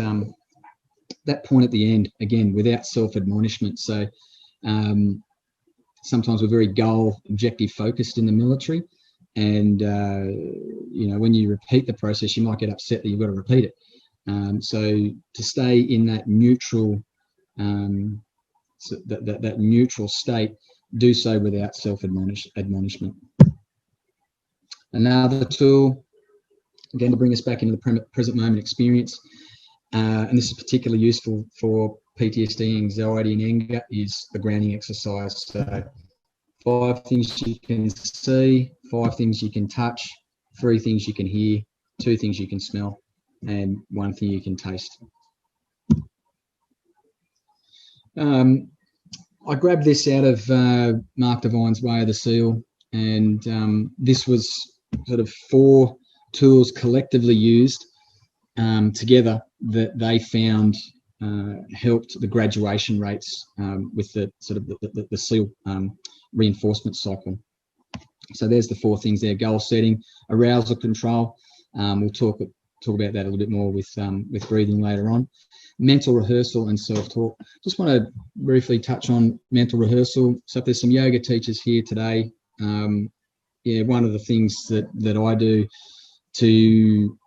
that point at the end, again, without self-admonishment. So sometimes we're very goal objective focused in the military, and when you repeat the process, you might get upset that you've got to repeat it. So to stay in that neutral that neutral state, do so without self-admonishment. Another tool, again, to bring us back into the present moment experience, and this is particularly useful for PTSD, anxiety, and anger, is the grounding exercise. So 5 things you can see, 5 things you can touch, 3 things you can hear, 2 things you can smell, and 1 thing you can taste. I grabbed this out of Mark Devine's Way of the Seal, and this was sort of 4 tools collectively used together that they found helped the graduation rates with the sort of the SEAL reinforcement cycle. So there's the 4 things there: goal setting, arousal control. We'll talk about that a little bit more with breathing later on. Mental rehearsal and self-talk. Just want to briefly touch on mental rehearsal. So if there's some yoga teachers here today, one of the things that I do to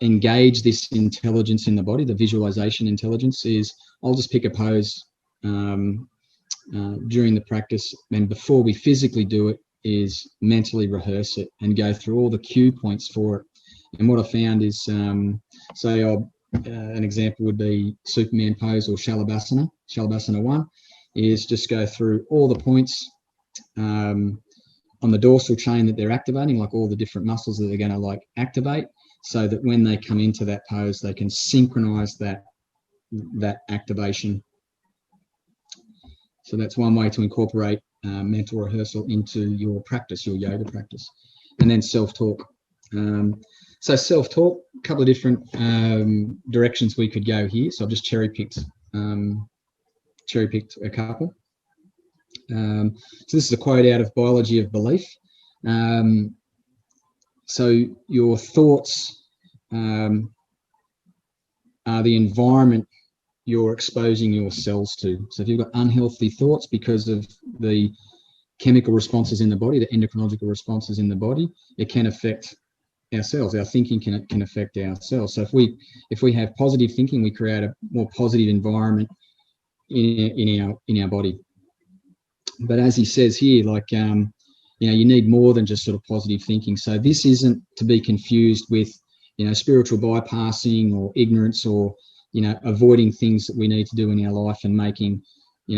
engage this intelligence in the body, the visualization intelligence, is I'll just pick a pose during the practice, and before we physically do it, is mentally rehearse it and go through all the cue points for it. And what I found is, say an example would be Superman pose or Shalabhasana. Shalabhasana 1 is just go through all the points on the dorsal chain that they're activating, like all the different muscles that they're going to activate, so that when they come into that pose, they can synchronize that activation. So that's one way to incorporate mental rehearsal into your practice, your yoga practice. And then self-talk. So self-talk, a couple of different directions we could go here. So I've just cherry-picked a couple. So this is a quote out of Biology of Belief. So your thoughts are the environment you're exposing your cells to. So if you've got unhealthy thoughts because of the chemical responses in the body, the endocrinological responses in the body, it can affect our cells. Our thinking can affect our cells. So if we have positive thinking, we create a more positive environment in our body. But as he says here, you need more than just sort of positive thinking. So this isn't to be confused with spiritual bypassing or ignorance, or avoiding things that we need to do in our life and making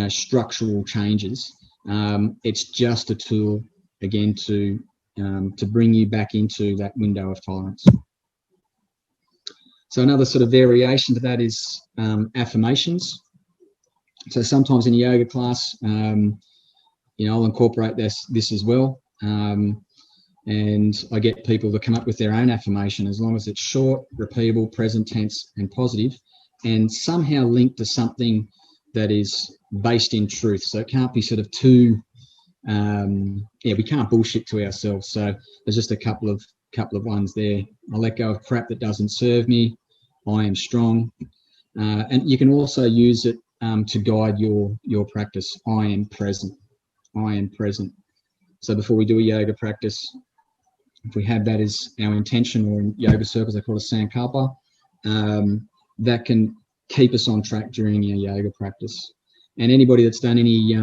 structural changes. It's just a tool, again, to bring you back into that window of tolerance. So another sort of variation to that is affirmations. So sometimes in a yoga class, I'll incorporate this as well. And I get people to come up with their own affirmation, as long as it's short, repeatable, present tense, and positive, and somehow linked to something that is based in truth. So it can't be sort of too, we can't bullshit to ourselves. So there's just a couple of ones there. I let go of crap that doesn't serve me. I am strong. And you can also use it to guide your practice. I am present. I am present. So before we do a yoga practice, if we have that as our intention, or in yoga circles they call it sankalpa, that can keep us on track during our yoga practice. And anybody that's done any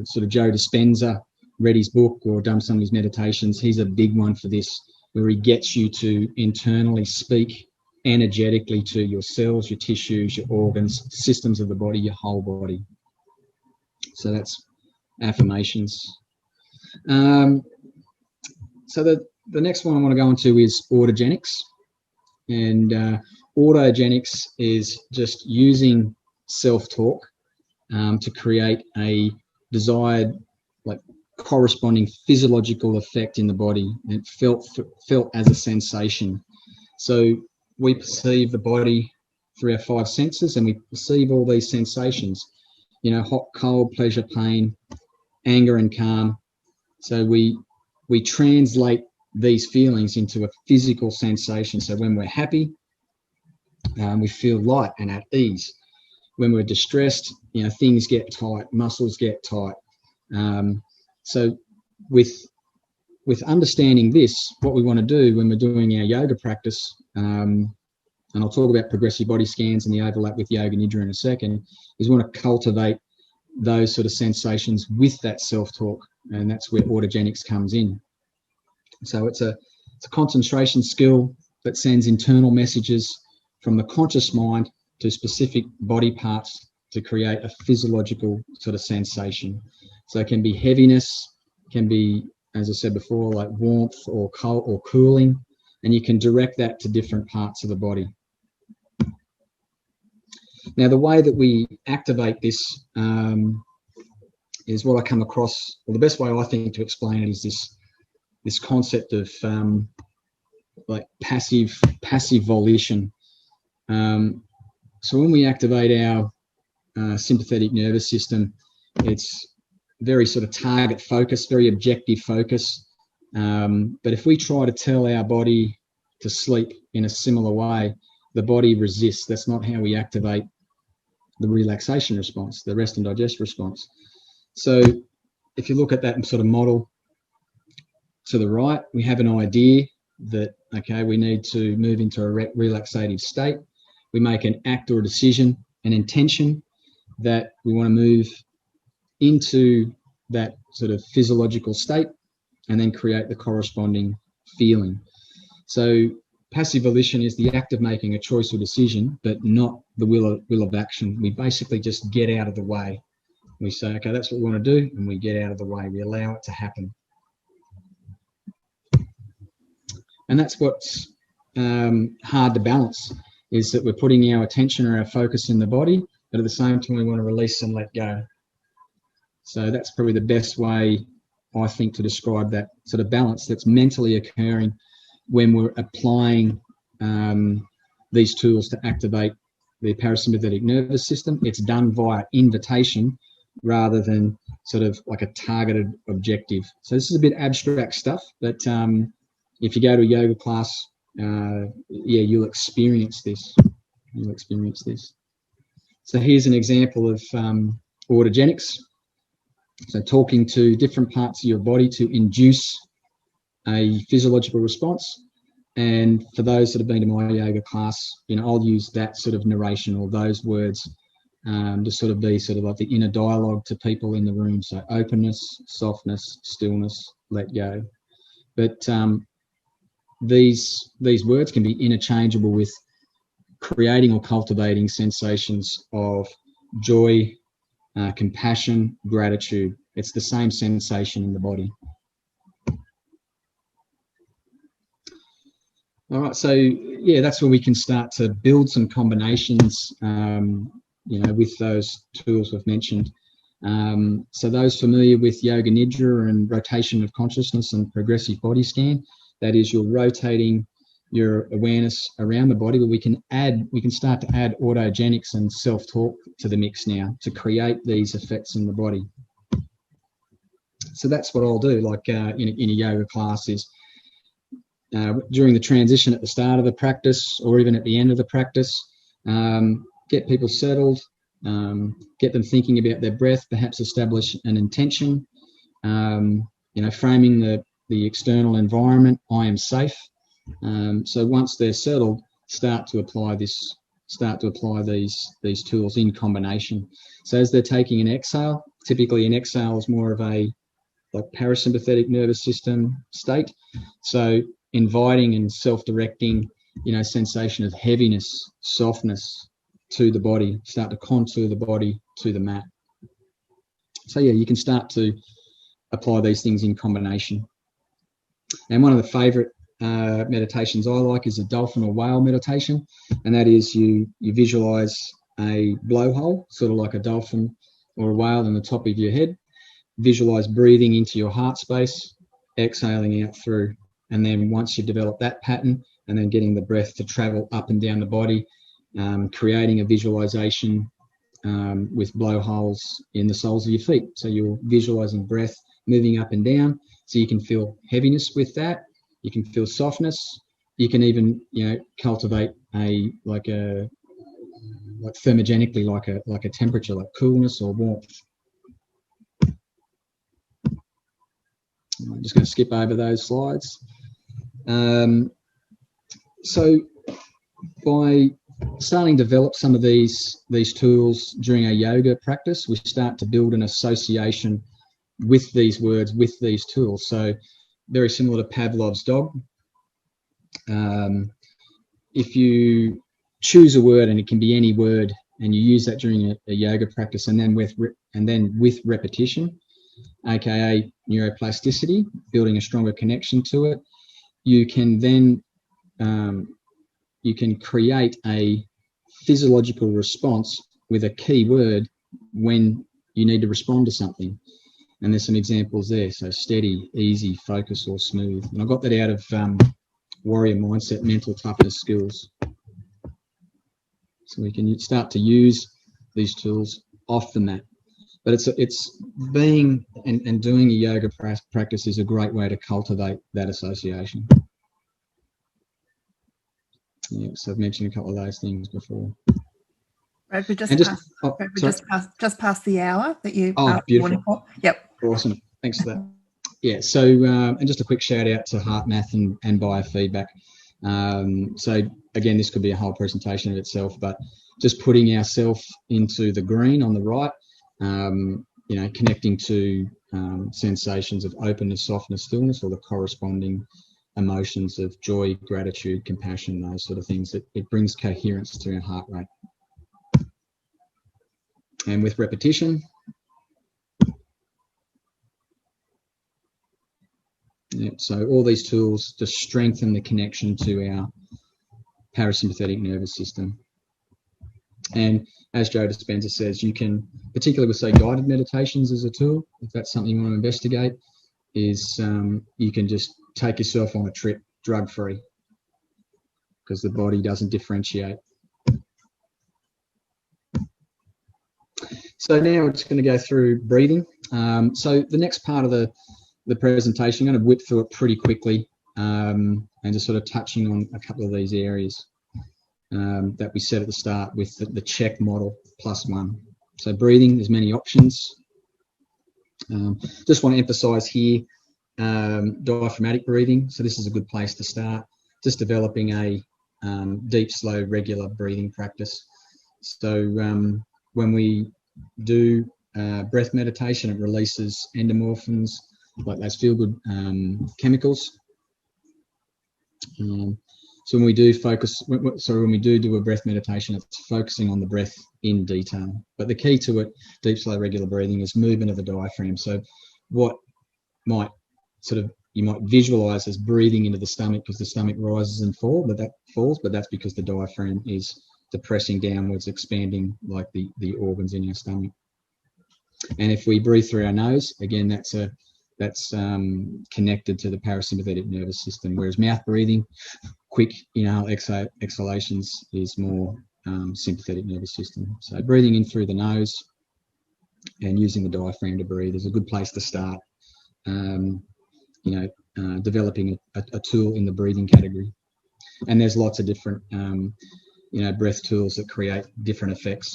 sort of Joe Dispenza, read his book or done some of his meditations, he's a big one for this, where he gets you to internally speak energetically to your cells, your tissues, your organs, systems of the body, your whole body. So that's affirmations. So the next one I want to go into is autogenics. And autogenics is just using self-talk to create a desired, like, corresponding physiological effect in the body, and felt as a sensation. So we perceive the body through our five senses, and we perceive all these sensations, you know, hot, cold, pleasure, pain, anger and calm. So we translate these feelings into a physical sensation. So when we're happy, we feel light and at ease. When we're distressed, you know, things get tight, muscles get tight. So with understanding this, what we want to do when we're doing our yoga practice, and I'll talk about progressive body scans and the overlap with yoga nidra in a second, is we want to cultivate those sort of sensations with that self-talk, and that's where autogenics comes in. So it's a concentration skill that sends internal messages from the conscious mind to specific body parts to create a physiological sort of sensation. So it can be heaviness, can be, as I said before, like warmth or cold or cooling, and you can direct that to different parts of the body. Now, the way that we activate this is what I come across, or the best way I think to explain it is this concept of like passive volition. So when we activate our sympathetic nervous system, it's very sort of target focus, very objective focus. But if we try to tell our body to sleep in a similar way, the body resists. That's not how we activate the relaxation response, the rest and digest response. So if you look at that sort of model to the right, we have an idea that, okay, we need to move into a relaxative state. We make an act or a decision, an intention that we want to move into that sort of physiological state, and then create the corresponding feeling. So passive volition is the act of making a choice or decision, but not the will of action. We basically just get out of the way. We say, okay, that's what we want to do, and we get out of the way. We allow it to happen. And that's what's hard to balance, is that we're putting our attention or our focus in the body, but at the same time we want to release and let go. So that's probably the best way, I think, to describe that sort of balance that's mentally occurring when we're applying these tools to activate the parasympathetic nervous system. It's done via invitation rather than sort of like a targeted objective. So this is a bit abstract stuff, but if you go to a yoga class, you'll experience this. You'll experience this. So here's an example of autogenics. So talking to different parts of your body to induce a physiological response. And for those that have been to my yoga class, you know, I'll use that sort of narration or those words to sort of be sort of like the inner dialogue to people in the room. So openness, softness, stillness, let go. But these words can be interchangeable with creating or cultivating sensations of joy, compassion, gratitude. It's the same sensation in the body. All right, so yeah, that's where we can start to build some combinations, you know, with those tools we've mentioned. So those familiar with yoga nidra and rotation of consciousness and progressive body scan, that is, you're rotating your awareness around the body, but we can start to add autogenics and self-talk to the mix now to create these effects in the body. So that's what I'll do, like in a yoga class, is during the transition at the start of the practice or even at the end of the practice, get people settled, get them thinking about their breath, perhaps establish an intention, framing the external environment. I am safe. So once they're settled, start to apply these tools in combination. So as they're taking an exhale, typically an exhale is more of a parasympathetic nervous system state. So inviting and self-directing, sensation of heaviness, softness to the body, start to contour the body to the mat. So yeah, you can start to apply these things in combination. And one of the favorite meditations I like is a dolphin or whale meditation, and that is you visualize a blowhole, sort of like a dolphin or a whale, in the top of your head. Visualize breathing into your heart space, exhaling out through, and then once you've developed that pattern, and then getting the breath to travel up and down the body, creating a visualization with blowholes in the soles of your feet. So you're visualizing breath moving up and down, so you can feel heaviness with that. You can feel softness. You can even, cultivate thermogenically, like a temperature, like coolness or warmth. I'm just going to skip over those slides. So by starting to develop some of these tools during our yoga practice, we start to build an association with these words, with these tools. So very similar to Pavlov's dog. If you choose a word, and it can be any word, and you use that during a yoga practice, and then with repetition, aka neuroplasticity, building a stronger connection to it, you can then you can create a physiological response with a key word when you need to respond to something. And there's some examples there. So steady, easy, focus, or smooth. And I got that out of Warrior Mindset, Mental Toughness Skills. So we can start to use these tools off the mat. But it's being and doing a yoga practice is a great way to cultivate that association. Yeah, so I've mentioned a couple of those things before. Brad, we just passed the hour that you beautiful. For. Yep. Awesome. Thanks for that. Yeah, so and just a quick shout out to HeartMath and biofeedback. So again, this could be a whole presentation of itself, but just putting ourselves into the green on the right, connecting to sensations of openness, softness, stillness, or the corresponding emotions of joy, gratitude, compassion, those sort of things. It brings coherence to our heart rate. And with repetition, so all these tools just strengthen the connection to our parasympathetic nervous system. And as Joe Dispenza says, you can, particularly with, say, guided meditations as a tool, if that's something you want to investigate, is you can just take yourself on a trip drug-free, because the body doesn't differentiate. So now we're just going to go through breathing. So the next part of the presentation, I'm going to whip through it pretty quickly and just sort of touching on a couple of these areas that we said at the start with the check model +1. So breathing, there's many options. Just want to emphasize here diaphragmatic breathing. So this is a good place to start, just developing a deep, slow, regular breathing practice. So when we do breath meditation, it releases endorphins, like those feel-good chemicals. So when we do when we do a breath meditation, it's focusing on the breath in detail. But the key to it, deep, slow, regular breathing, is movement of the diaphragm. So what you might visualize as breathing into the stomach, because the stomach rises and falls, but that's because the diaphragm is depressing downwards, expanding like the organs in our stomach. And if we breathe through our nose, again, that's connected to the parasympathetic nervous system, whereas mouth breathing, quick inhale, exhale, exhalations is more sympathetic nervous system. So breathing in through the nose and using the diaphragm to breathe is a good place to start. Developing a tool in the breathing category. And there's lots of different, breath tools that create different effects.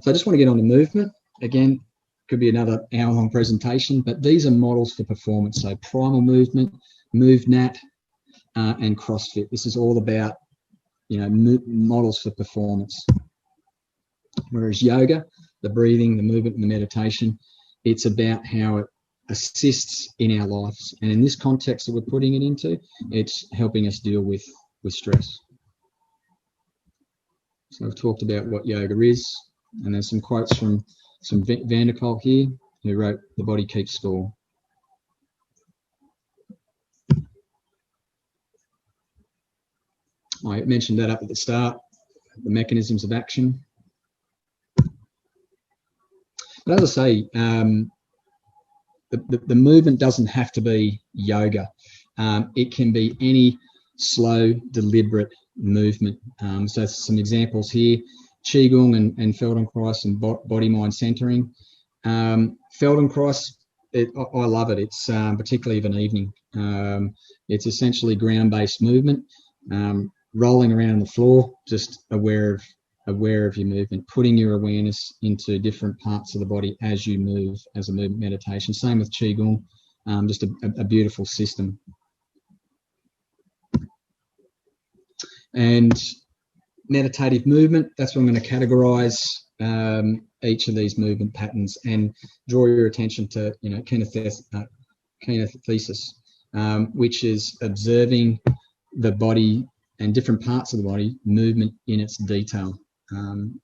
So I just want to get on to movement. Again, could be another hour-long presentation, but these are models for performance. So primal movement, MoveNat, and CrossFit. This is all about, models for performance. Whereas yoga, the breathing, the movement, and the meditation, it's about how it assists in our lives. And in this context that we're putting it into, it's helping us deal with stress. So I've talked about what yoga is, and there's some quotes from Van der Kolk here, who wrote "The Body Keeps Score." I mentioned that up at the start, the mechanisms of action. But as I say, the movement doesn't have to be yoga. It can be any slow, deliberate movement. So some examples here: Qigong and Feldenkrais and body mind centering. Feldenkrais, I love it. It's particularly of an evening. It's essentially ground-based movement, rolling around the floor, just aware of your movement, putting your awareness into different parts of the body as you move, as a movement meditation. Same with Qigong, just a beautiful system. And meditative movement, that's what I'm going to categorize each of these movement patterns, and draw your attention to kinesthesis, which is observing the body and different parts of the body movement in its detail, and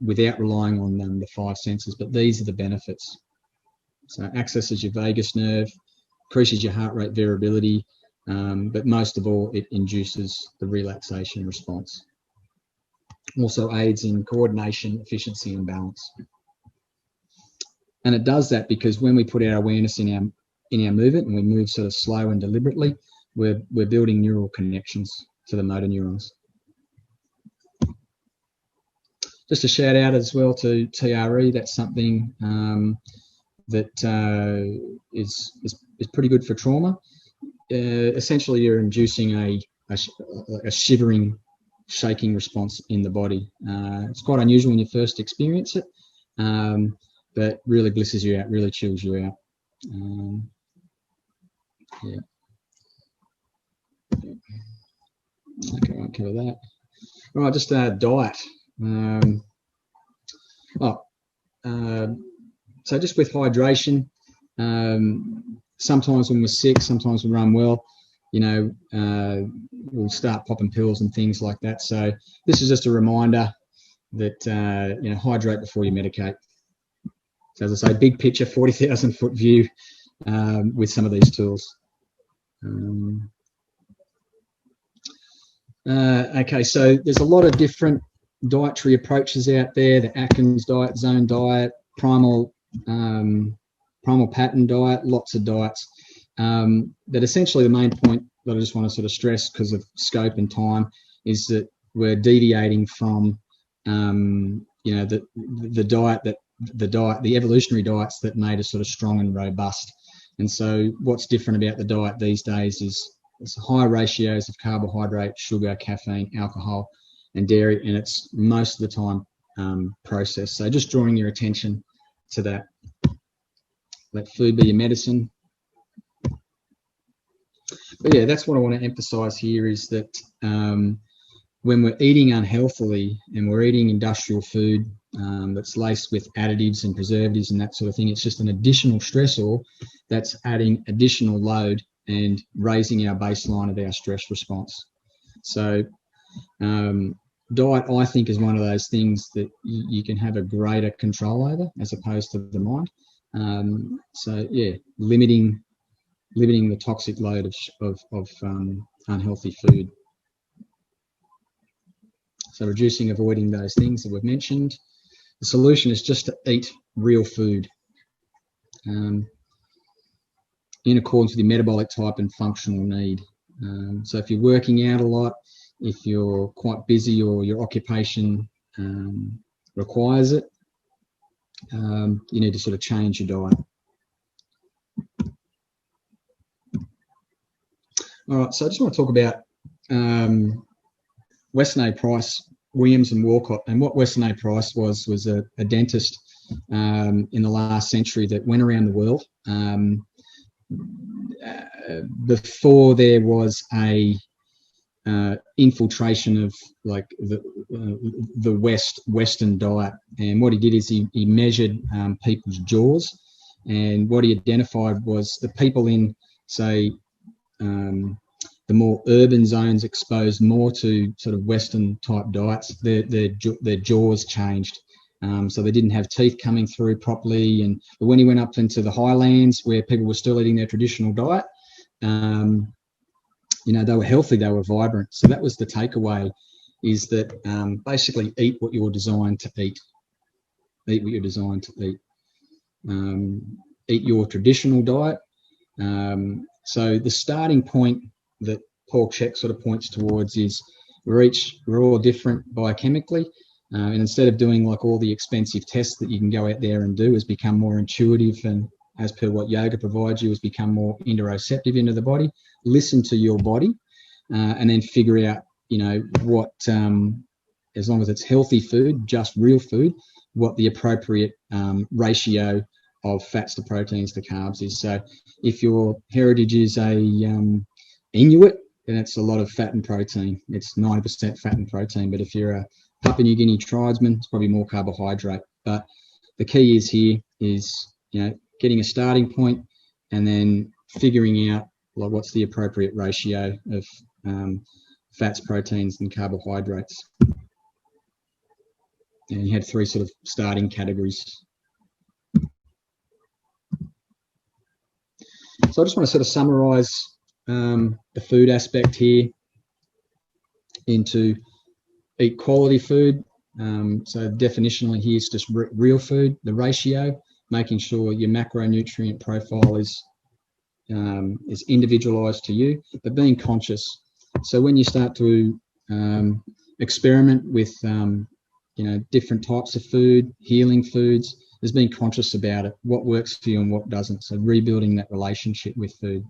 without relying on the five senses. But these are the benefits. So accesses your vagus nerve, increases your heart rate variability, but most of all, it induces the relaxation response. Also aids in coordination, efficiency, and balance. And it does that because when we put our awareness in our movement, and we move sort of slow and deliberately, we're building neural connections to the motor neurons. Just a shout out as well to TRE. That's something that is pretty good for trauma. Essentially, you're inducing a shivering, shaking response in the body. It's quite unusual when you first experience it, but really blisses you out, really chills you out. Yeah. Okay, I won't cover that. All right, just diet. So just with hydration, sometimes when we're sick, sometimes when we're unwell, we'll start popping pills and things like that. So this is just a reminder that, hydrate before you medicate. So as I say, big picture, 40,000 foot view with some of these tools. Okay, so there's a lot of different dietary approaches out there: the Atkins diet, zone diet, primal pattern diet, lots of diets. But essentially the main point that I just want to sort of stress, because of scope and time, is that we're deviating from the evolutionary diets that made us sort of strong and robust. And so what's different about the diet these days is it's high ratios of carbohydrate, sugar, caffeine, alcohol, and dairy, and it's most of the time processed. So just drawing your attention to that. Let food be your medicine. But yeah, that's what I want to emphasize here, is that when we're eating unhealthily and we're eating industrial food that's laced with additives and preservatives and that sort of thing, it's just an additional stressor that's adding additional load and raising our baseline of our stress response. So diet, I think, is one of those things that you can have a greater control over as opposed to the mind. So yeah, limiting the toxic load of unhealthy food. So reducing, avoiding those things that we've mentioned. The solution is just to eat real food in accordance with your metabolic type and functional need. So if you're working out a lot, if you're quite busy or your occupation requires it, you need to sort of change your diet. All right, so I just want to talk about Weston A. Price, Williams and Walcott. And what Weston A. Price was a dentist in the last century that went around the world. Before there was a infiltration of like the Western diet, and what he did is he measured people's jaws, and what he identified was the people in, say, the more urban zones exposed more to sort of Western type diets, their jaws changed. So they didn't have teeth coming through properly. But when he went up into the highlands where people were still eating their traditional diet, you know, they were healthy, they were vibrant. So that was the takeaway, is that basically eat what you're designed to eat. Eat what you're designed to eat. Eat your traditional diet. So the starting point that Paul Chek sort of points towards is we're all different biochemically, and instead of doing like all the expensive tests that you can go out there and do, has become more intuitive, and as per what yoga provides you, has become more interoceptive into the body. Listen to your body, and then figure out, you know, what, as long as it's healthy food, just real food, what the appropriate ratio of fats to proteins to carbs is. So if your heritage is a Inuit, then it's a lot of fat and protein. It's 90% fat and protein. But if you're a Papua New Guinea tribesman, it's probably more carbohydrate. But the key is here is, you know, getting a starting point and then figuring out like what's the appropriate ratio of fats, proteins, and carbohydrates. And you had three sort of starting categories. So I just want to sort of summarise the food aspect here into eat quality food. So definitionally here is just real food, the ratio, making sure your macronutrient profile is individualised to you, but being conscious. So when you start to experiment with you know, different types of food, healing foods, is being conscious about it, what works for you and what doesn't. So rebuilding that relationship with food.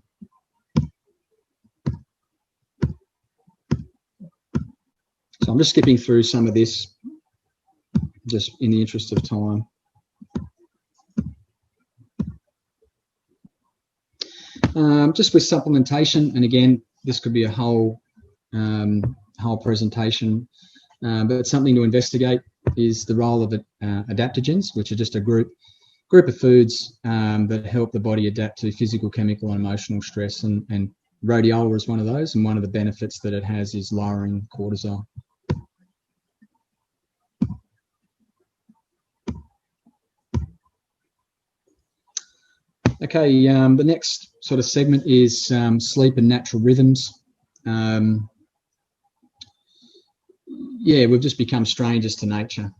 So I'm just skipping through some of this, just in the interest of time. Just with supplementation, and again, this could be a whole presentation, but something to investigate is the role of adaptogens, which are just a group of foods that help the body adapt to physical, chemical, and emotional stress. And rhodiola is one of those, and one of the benefits that it has is lowering cortisol. Okay, the next sort of segment is sleep and natural rhythms. Yeah, we've just become strangers to nature.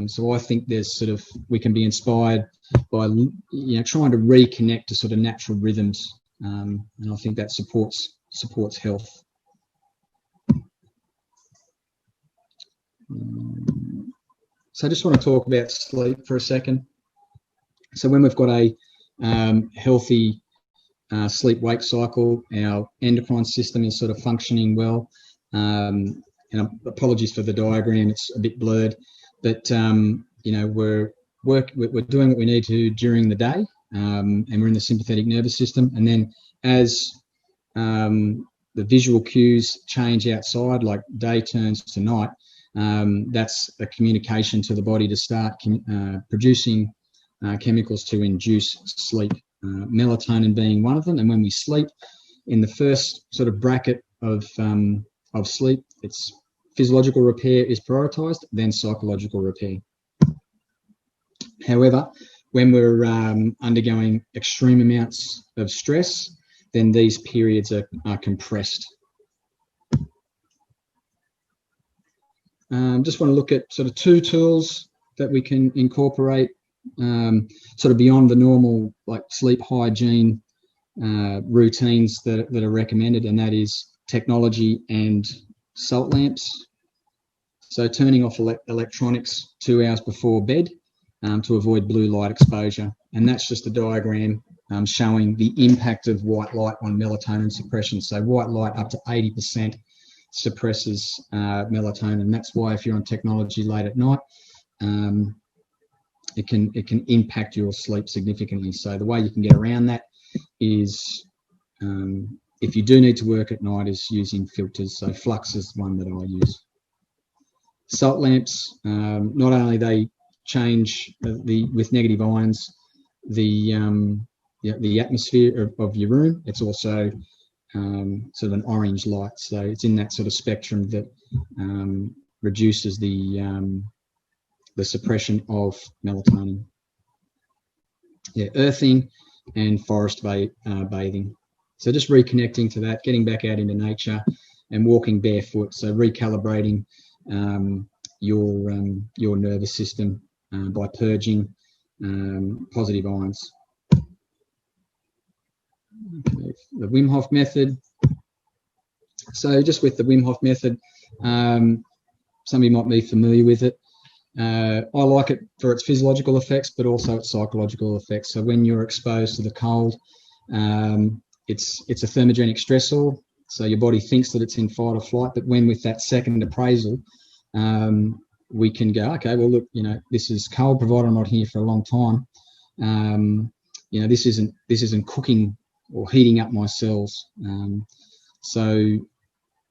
So I think there's sort of, we can be inspired by, you know, trying to reconnect to sort of natural rhythms, and I think that supports health. So I just want to talk about sleep for a second. So when we've got a healthy sleep-wake cycle, our endocrine system is sort of functioning well. And apologies for the diagram, it's a bit blurred, but you know, we're doing what we need to during the day, and we're in the sympathetic nervous system. And then as the visual cues change outside, like day turns to night, that's a communication to the body to start producing chemicals to induce sleep, melatonin being one of them. And when we sleep, in the first sort of bracket of sleep, it's physiological repair is prioritized, then psychological repair. However, when we're undergoing extreme amounts of stress, then these periods are compressed. Just want to look at sort of two tools that we can incorporate sort of beyond the normal like sleep hygiene routines that are recommended, and that is technology and salt lamps. So turning off electronics 2 hours before bed to avoid blue light exposure. And that's just a diagram showing the impact of white light on melatonin suppression. So white light up to 80% suppresses melatonin. That's why if you're on technology late at night, it can impact your sleep significantly. So the way you can get around that is, if you do need to work at night, is using filters. So Flux is one that I use. Salt lamps, not only they change with negative ions the atmosphere of your room, it's also sort of an orange light. So it's in that sort of spectrum that reduces the suppression of melatonin. Yeah, earthing and forest bathing. So just reconnecting to that, getting back out into nature and walking barefoot. So recalibrating your nervous system by purging positive ions. Okay, the Wim Hof method. So just with the Wim Hof method, some of you might be familiar with it. I like it for its physiological effects, but also its psychological effects. So when you're exposed to the cold, it's a thermogenic stressor. So your body thinks that it's in fight or flight, but when with that second appraisal, we can go, okay, well, look, this is cold, provided I'm not here for a long time. This isn't cooking or heating up my cells. So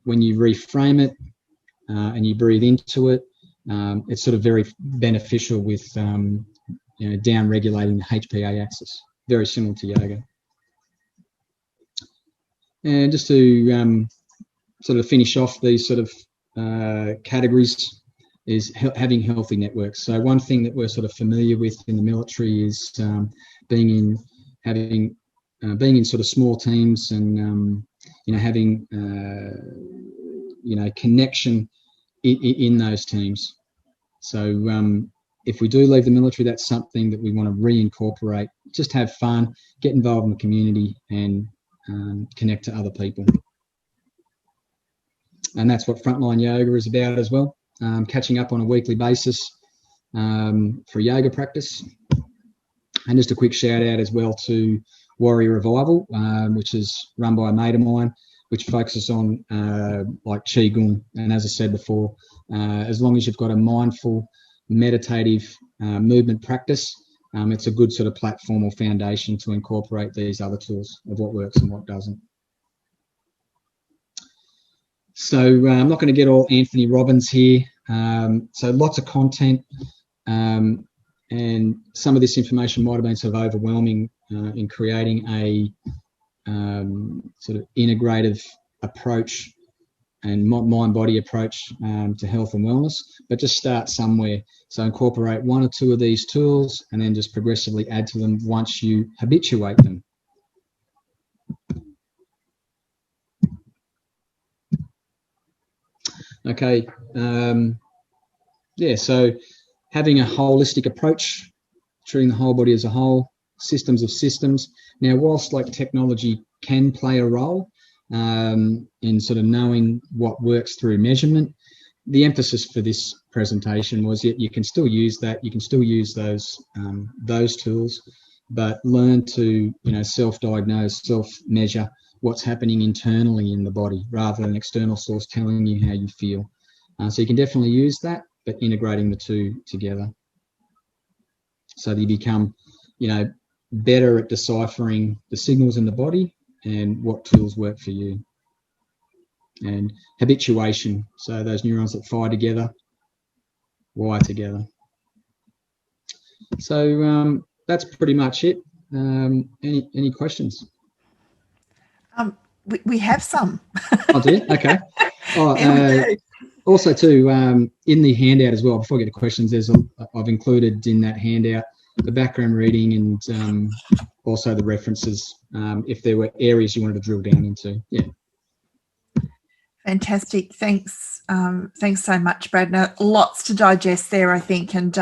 when you reframe it and you breathe into it, it's sort of very beneficial with down regulating the HPA axis, very similar to yoga. And just to sort of finish off these sort of categories is having healthy networks. So one thing that we're sort of familiar with in the military is being in sort of small teams and having connection in those teams. So if we do leave the military, that's something that we want to reincorporate. Just have fun, get involved in the community, and connect to other people. And that's what Frontline Yoga is about as well. Catching up on a weekly basis for yoga practice. And just a quick shout out as well to Warrior Revival, which is run by a mate of mine, which focuses on like Qigong. And as I said before, as long as you've got a mindful, meditative movement practice, it's a good sort of platform or foundation to incorporate these other tools of what works and what doesn't. So I'm not going to get all Anthony Robbins here. So lots of content, and some of this information might have been sort of overwhelming in creating a sort of integrative approach and mind-body approach to health and wellness, but just start somewhere. So incorporate one or two of these tools and then just progressively add to them once you habituate them. Okay, so having a holistic approach, treating the whole body as a whole, systems of systems. Now, whilst like technology can play a role in sort of knowing what works through measurement, the emphasis for this presentation was that you can still use that, you can still use those tools, but learn to self-diagnose, self-measure what's happening internally in the body rather than an external source telling you how you feel. So you can definitely use that, but integrating the two together so that you become, better at deciphering the signals in the body and what tools work for you. And habituation, so those neurons that fire together, wire together. So that's pretty much it. Any questions? We have some. I do? Okay. Also too, in the handout as well, before I get to questions, I've included in that handout the background reading and also the references if there were areas you wanted to drill down into. Yeah. Fantastic. Thanks. Thanks so much, Brad. Now, lots to digest there, I think. And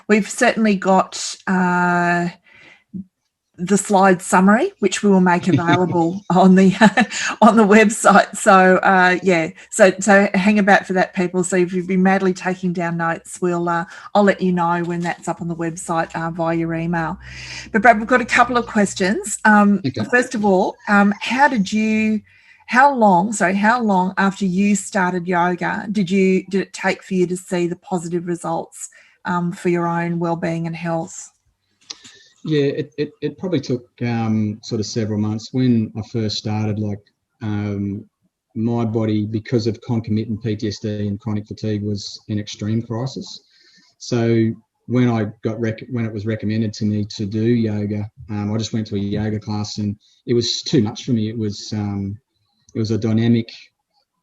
we've certainly got the slide summary, which we will make available on the on the website. So yeah, so hang about for that, people. So if you've been madly taking down notes, I'll let you know when that's up on the website via your email. But Brad, we've got a couple of questions. Okay. First of all, how long after you started yoga did it take for you to see the positive results for your own well-being and health? Yeah, it probably took sort of several months. When I first started, my body, because of concomitant PTSD and chronic fatigue, was in extreme crisis. So when it was recommended to me to do yoga, I just went to a yoga class, and it was too much for me. It was a dynamic,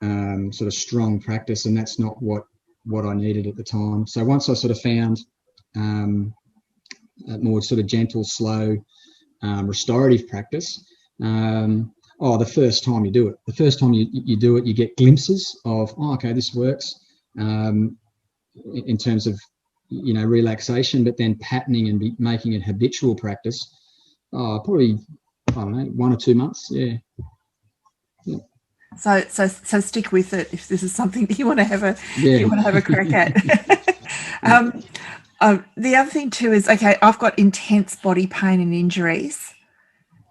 sort of strong practice, and that's not what I needed at the time. So once I sort of found a more sort of gentle, slow, restorative practice. The first time you do it, you get glimpses of, okay, this works, in terms of, relaxation, but then patterning and making it habitual practice. Probably, I don't know, 1 or 2 months. Yeah. So stick with it if this is something that you want to have a crack at. The other thing too is, okay, I've got intense body pain and injuries.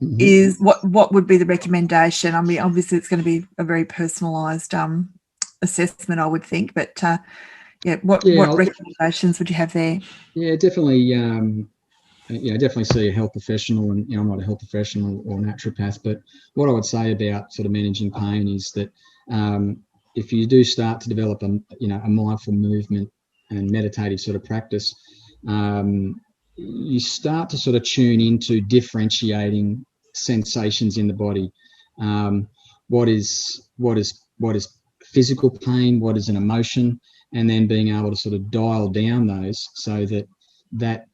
Mm-hmm. Is what would be the recommendation? I mean, obviously it's going to be a very personalised assessment, I would think, but what recommendations would you have there? Yeah, definitely. Definitely see a health professional, and I'm not a health professional or naturopath, but what I would say about sort of managing pain is that if you do start to develop a mindful movement and meditative sort of practice, you start to sort of tune into differentiating sensations in the body. What is physical pain? What is an emotion? And then being able to sort of dial down those so that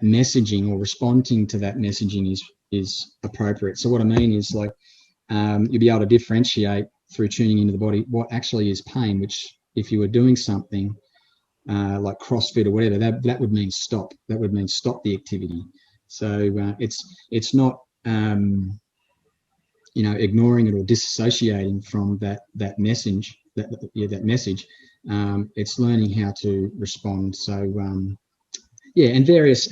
messaging or responding to that messaging is appropriate. So what I mean is, like, you'll be able to differentiate through tuning into the body what actually is pain, which if you were doing something like CrossFit or whatever, that would mean stop. That would mean stop the activity. So it's not ignoring it or disassociating from that message. That message. It's learning how to respond. So and various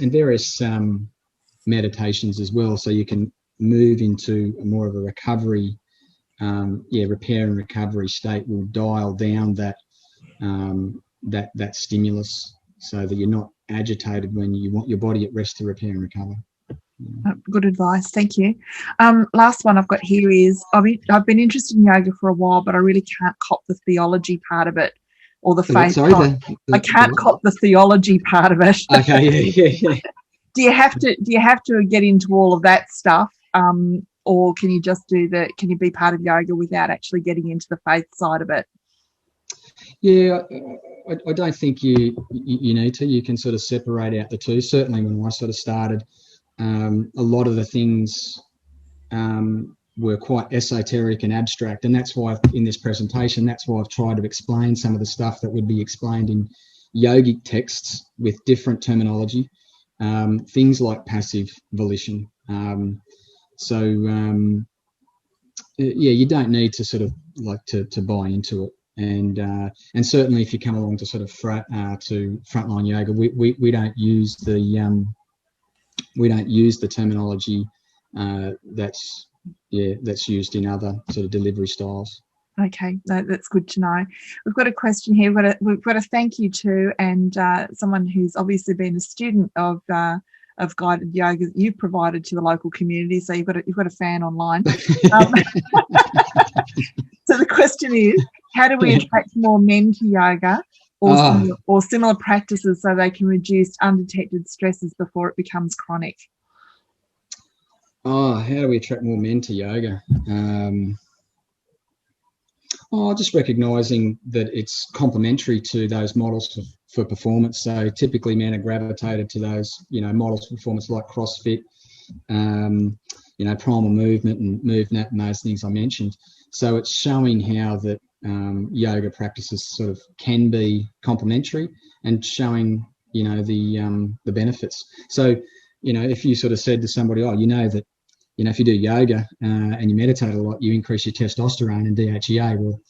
meditations as well. So you can move into more of a recovery, repair and recovery state. Will dial down that stimulus so that you're not agitated when you want your body at rest to repair and recover. Good advice, thank you. Last one I've got here is, I've been interested in yoga for a while, but I really can't cop the theology part of it, or the faith. I can't cop the theology part of it. Okay, yeah. Do you have to get into all of that stuff, or can you just can you be part of yoga without actually getting into the faith side of it? Yeah, I don't think you need to. You can sort of separate out the two. Certainly when I sort of started, a lot of the things were quite esoteric and abstract, and that's why in this presentation, that's why I've tried to explain some of the stuff that would be explained in yogic texts with different terminology, things like passive volition. You don't need to sort of like to buy into it. And certainly if you come along to sort of frontline yoga, we don't use the terminology that's used in other sort of delivery styles. Okay, that's good to know. We've got a question here. We've got a thank you to, and someone who's obviously been a student of guided yoga that you've provided to the local community. So you've got a fan online. So the question is, how do we attract more men to yoga or similar practices so they can reduce undetected stresses before it becomes chronic? How do we attract more men to yoga? Just recognising that it's complementary to those models for performance. So typically men are gravitated to those, models for performance like CrossFit, primal movement and MoveNat and those things I mentioned. So it's showing how that yoga practices sort of can be complementary and showing, the benefits. So, if you sort of said to somebody, oh, that, if you do yoga and you meditate a lot, you increase your testosterone and DHEA. Well,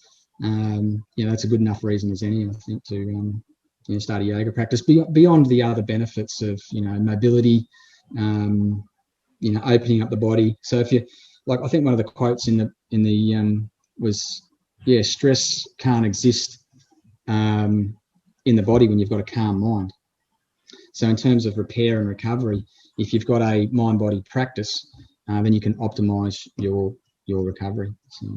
that's a good enough reason as any, I think, to start a yoga practice beyond the other benefits of mobility, opening up the body. So if you I think one of the quotes in the was, stress can't exist in the body when you've got a calm mind. So in terms of repair and recovery, if you've got a mind-body practice, then you can optimize your recovery. So.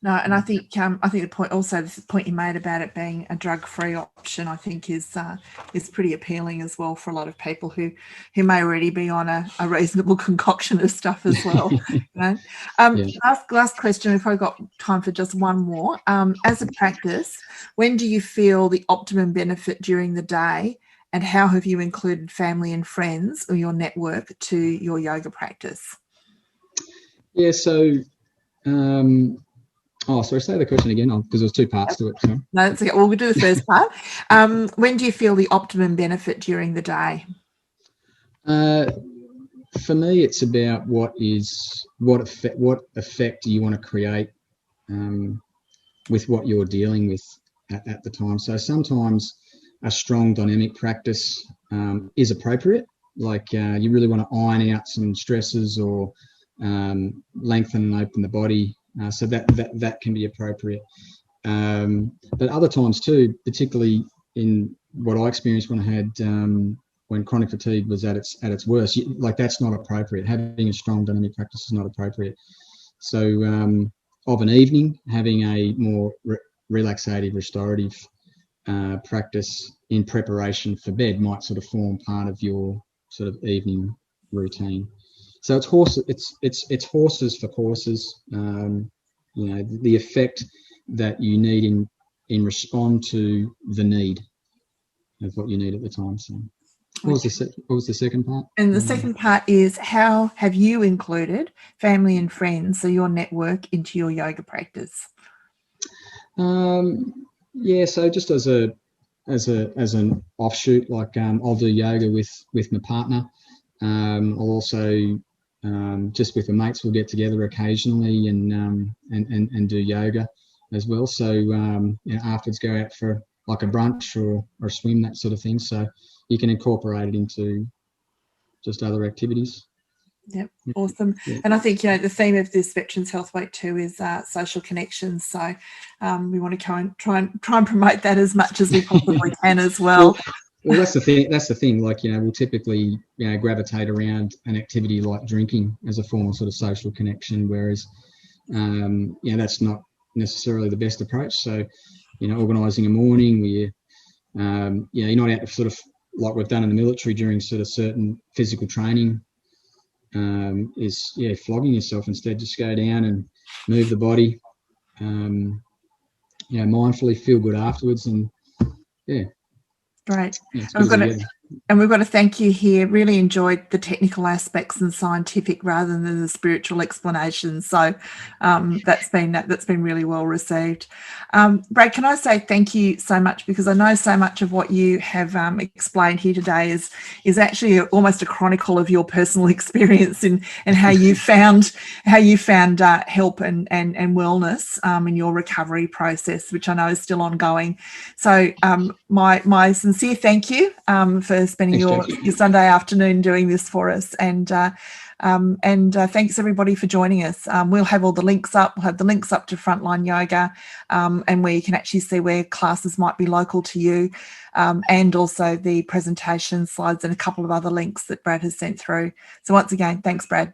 No, and I think the point you made about it being a drug-free option, I think is pretty appealing as well for a lot of people who may already be on a reasonable concoction of stuff as well. Last question. We've probably got time for just one more. As a practice, when do you feel the optimum benefit during the day, and how have you included family and friends or your network to your yoga practice? Yeah. So. Sorry, say the question again, because there's two parts to it. So. No, that's okay. Well, we'll do the first part. When do you feel the optimum benefit during the day? For me, it's about what effect do you want to create with what you're dealing with at the time. So sometimes a strong dynamic practice is appropriate. Like you really want to iron out some stresses or lengthen and open the body. So that can be appropriate. But other times too, particularly in what I experienced when I had when chronic fatigue was at its worst, that's not appropriate. Having a strong dynamic practice is not appropriate. So of an evening, having a more relaxative, restorative practice in preparation for bed might sort of form part of your sort of evening routine. So it's horses for courses. The effect that you need in respond to the need of what you need at the time. So, what was the second part? And the second part is, how have you included family and friends, so your network, into your yoga practice? So just as an offshoot, I'll do yoga with my partner. I'll also just with the mates, we'll get together occasionally and do yoga as well. So afterwards go out for like a brunch or a swim, that sort of thing. So you can incorporate it into just other activities. Yep, awesome. Yeah. And I think the theme of this Veterans Health Week too is social connections. So we want to try and promote that as much as we possibly can as well. Well, that's the thing. We'll typically, gravitate around an activity like drinking as a form of sort of social connection, whereas, that's not necessarily the best approach. So, organising a morning where, you're not out to sort of like we've done in the military during sort of certain physical training, is flogging yourself. Instead, just go down and move the body, mindfully, feel good afterwards, and Great. And we've got to thank you here. Really enjoyed the technical aspects and scientific rather than the spiritual explanations. So that's been really well received. Brad, can I say thank you so much, because I know so much of what you have explained here today is actually almost a chronicle of your personal experience and how you found help and wellness in your recovery process, which I know is still ongoing. So my sincere thank you for spending your Sunday afternoon doing this for us, and thanks everybody for joining us. We'll have all the links up. We'll have the links up to Frontline Yoga, and where you can actually see where classes might be local to you, and also the presentation slides and a couple of other links that Brad has sent through. So once again, thanks, Brad.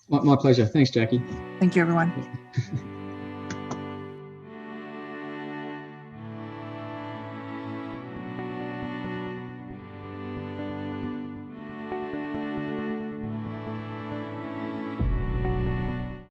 My pleasure. Thanks, Jackie. Thank you, everyone.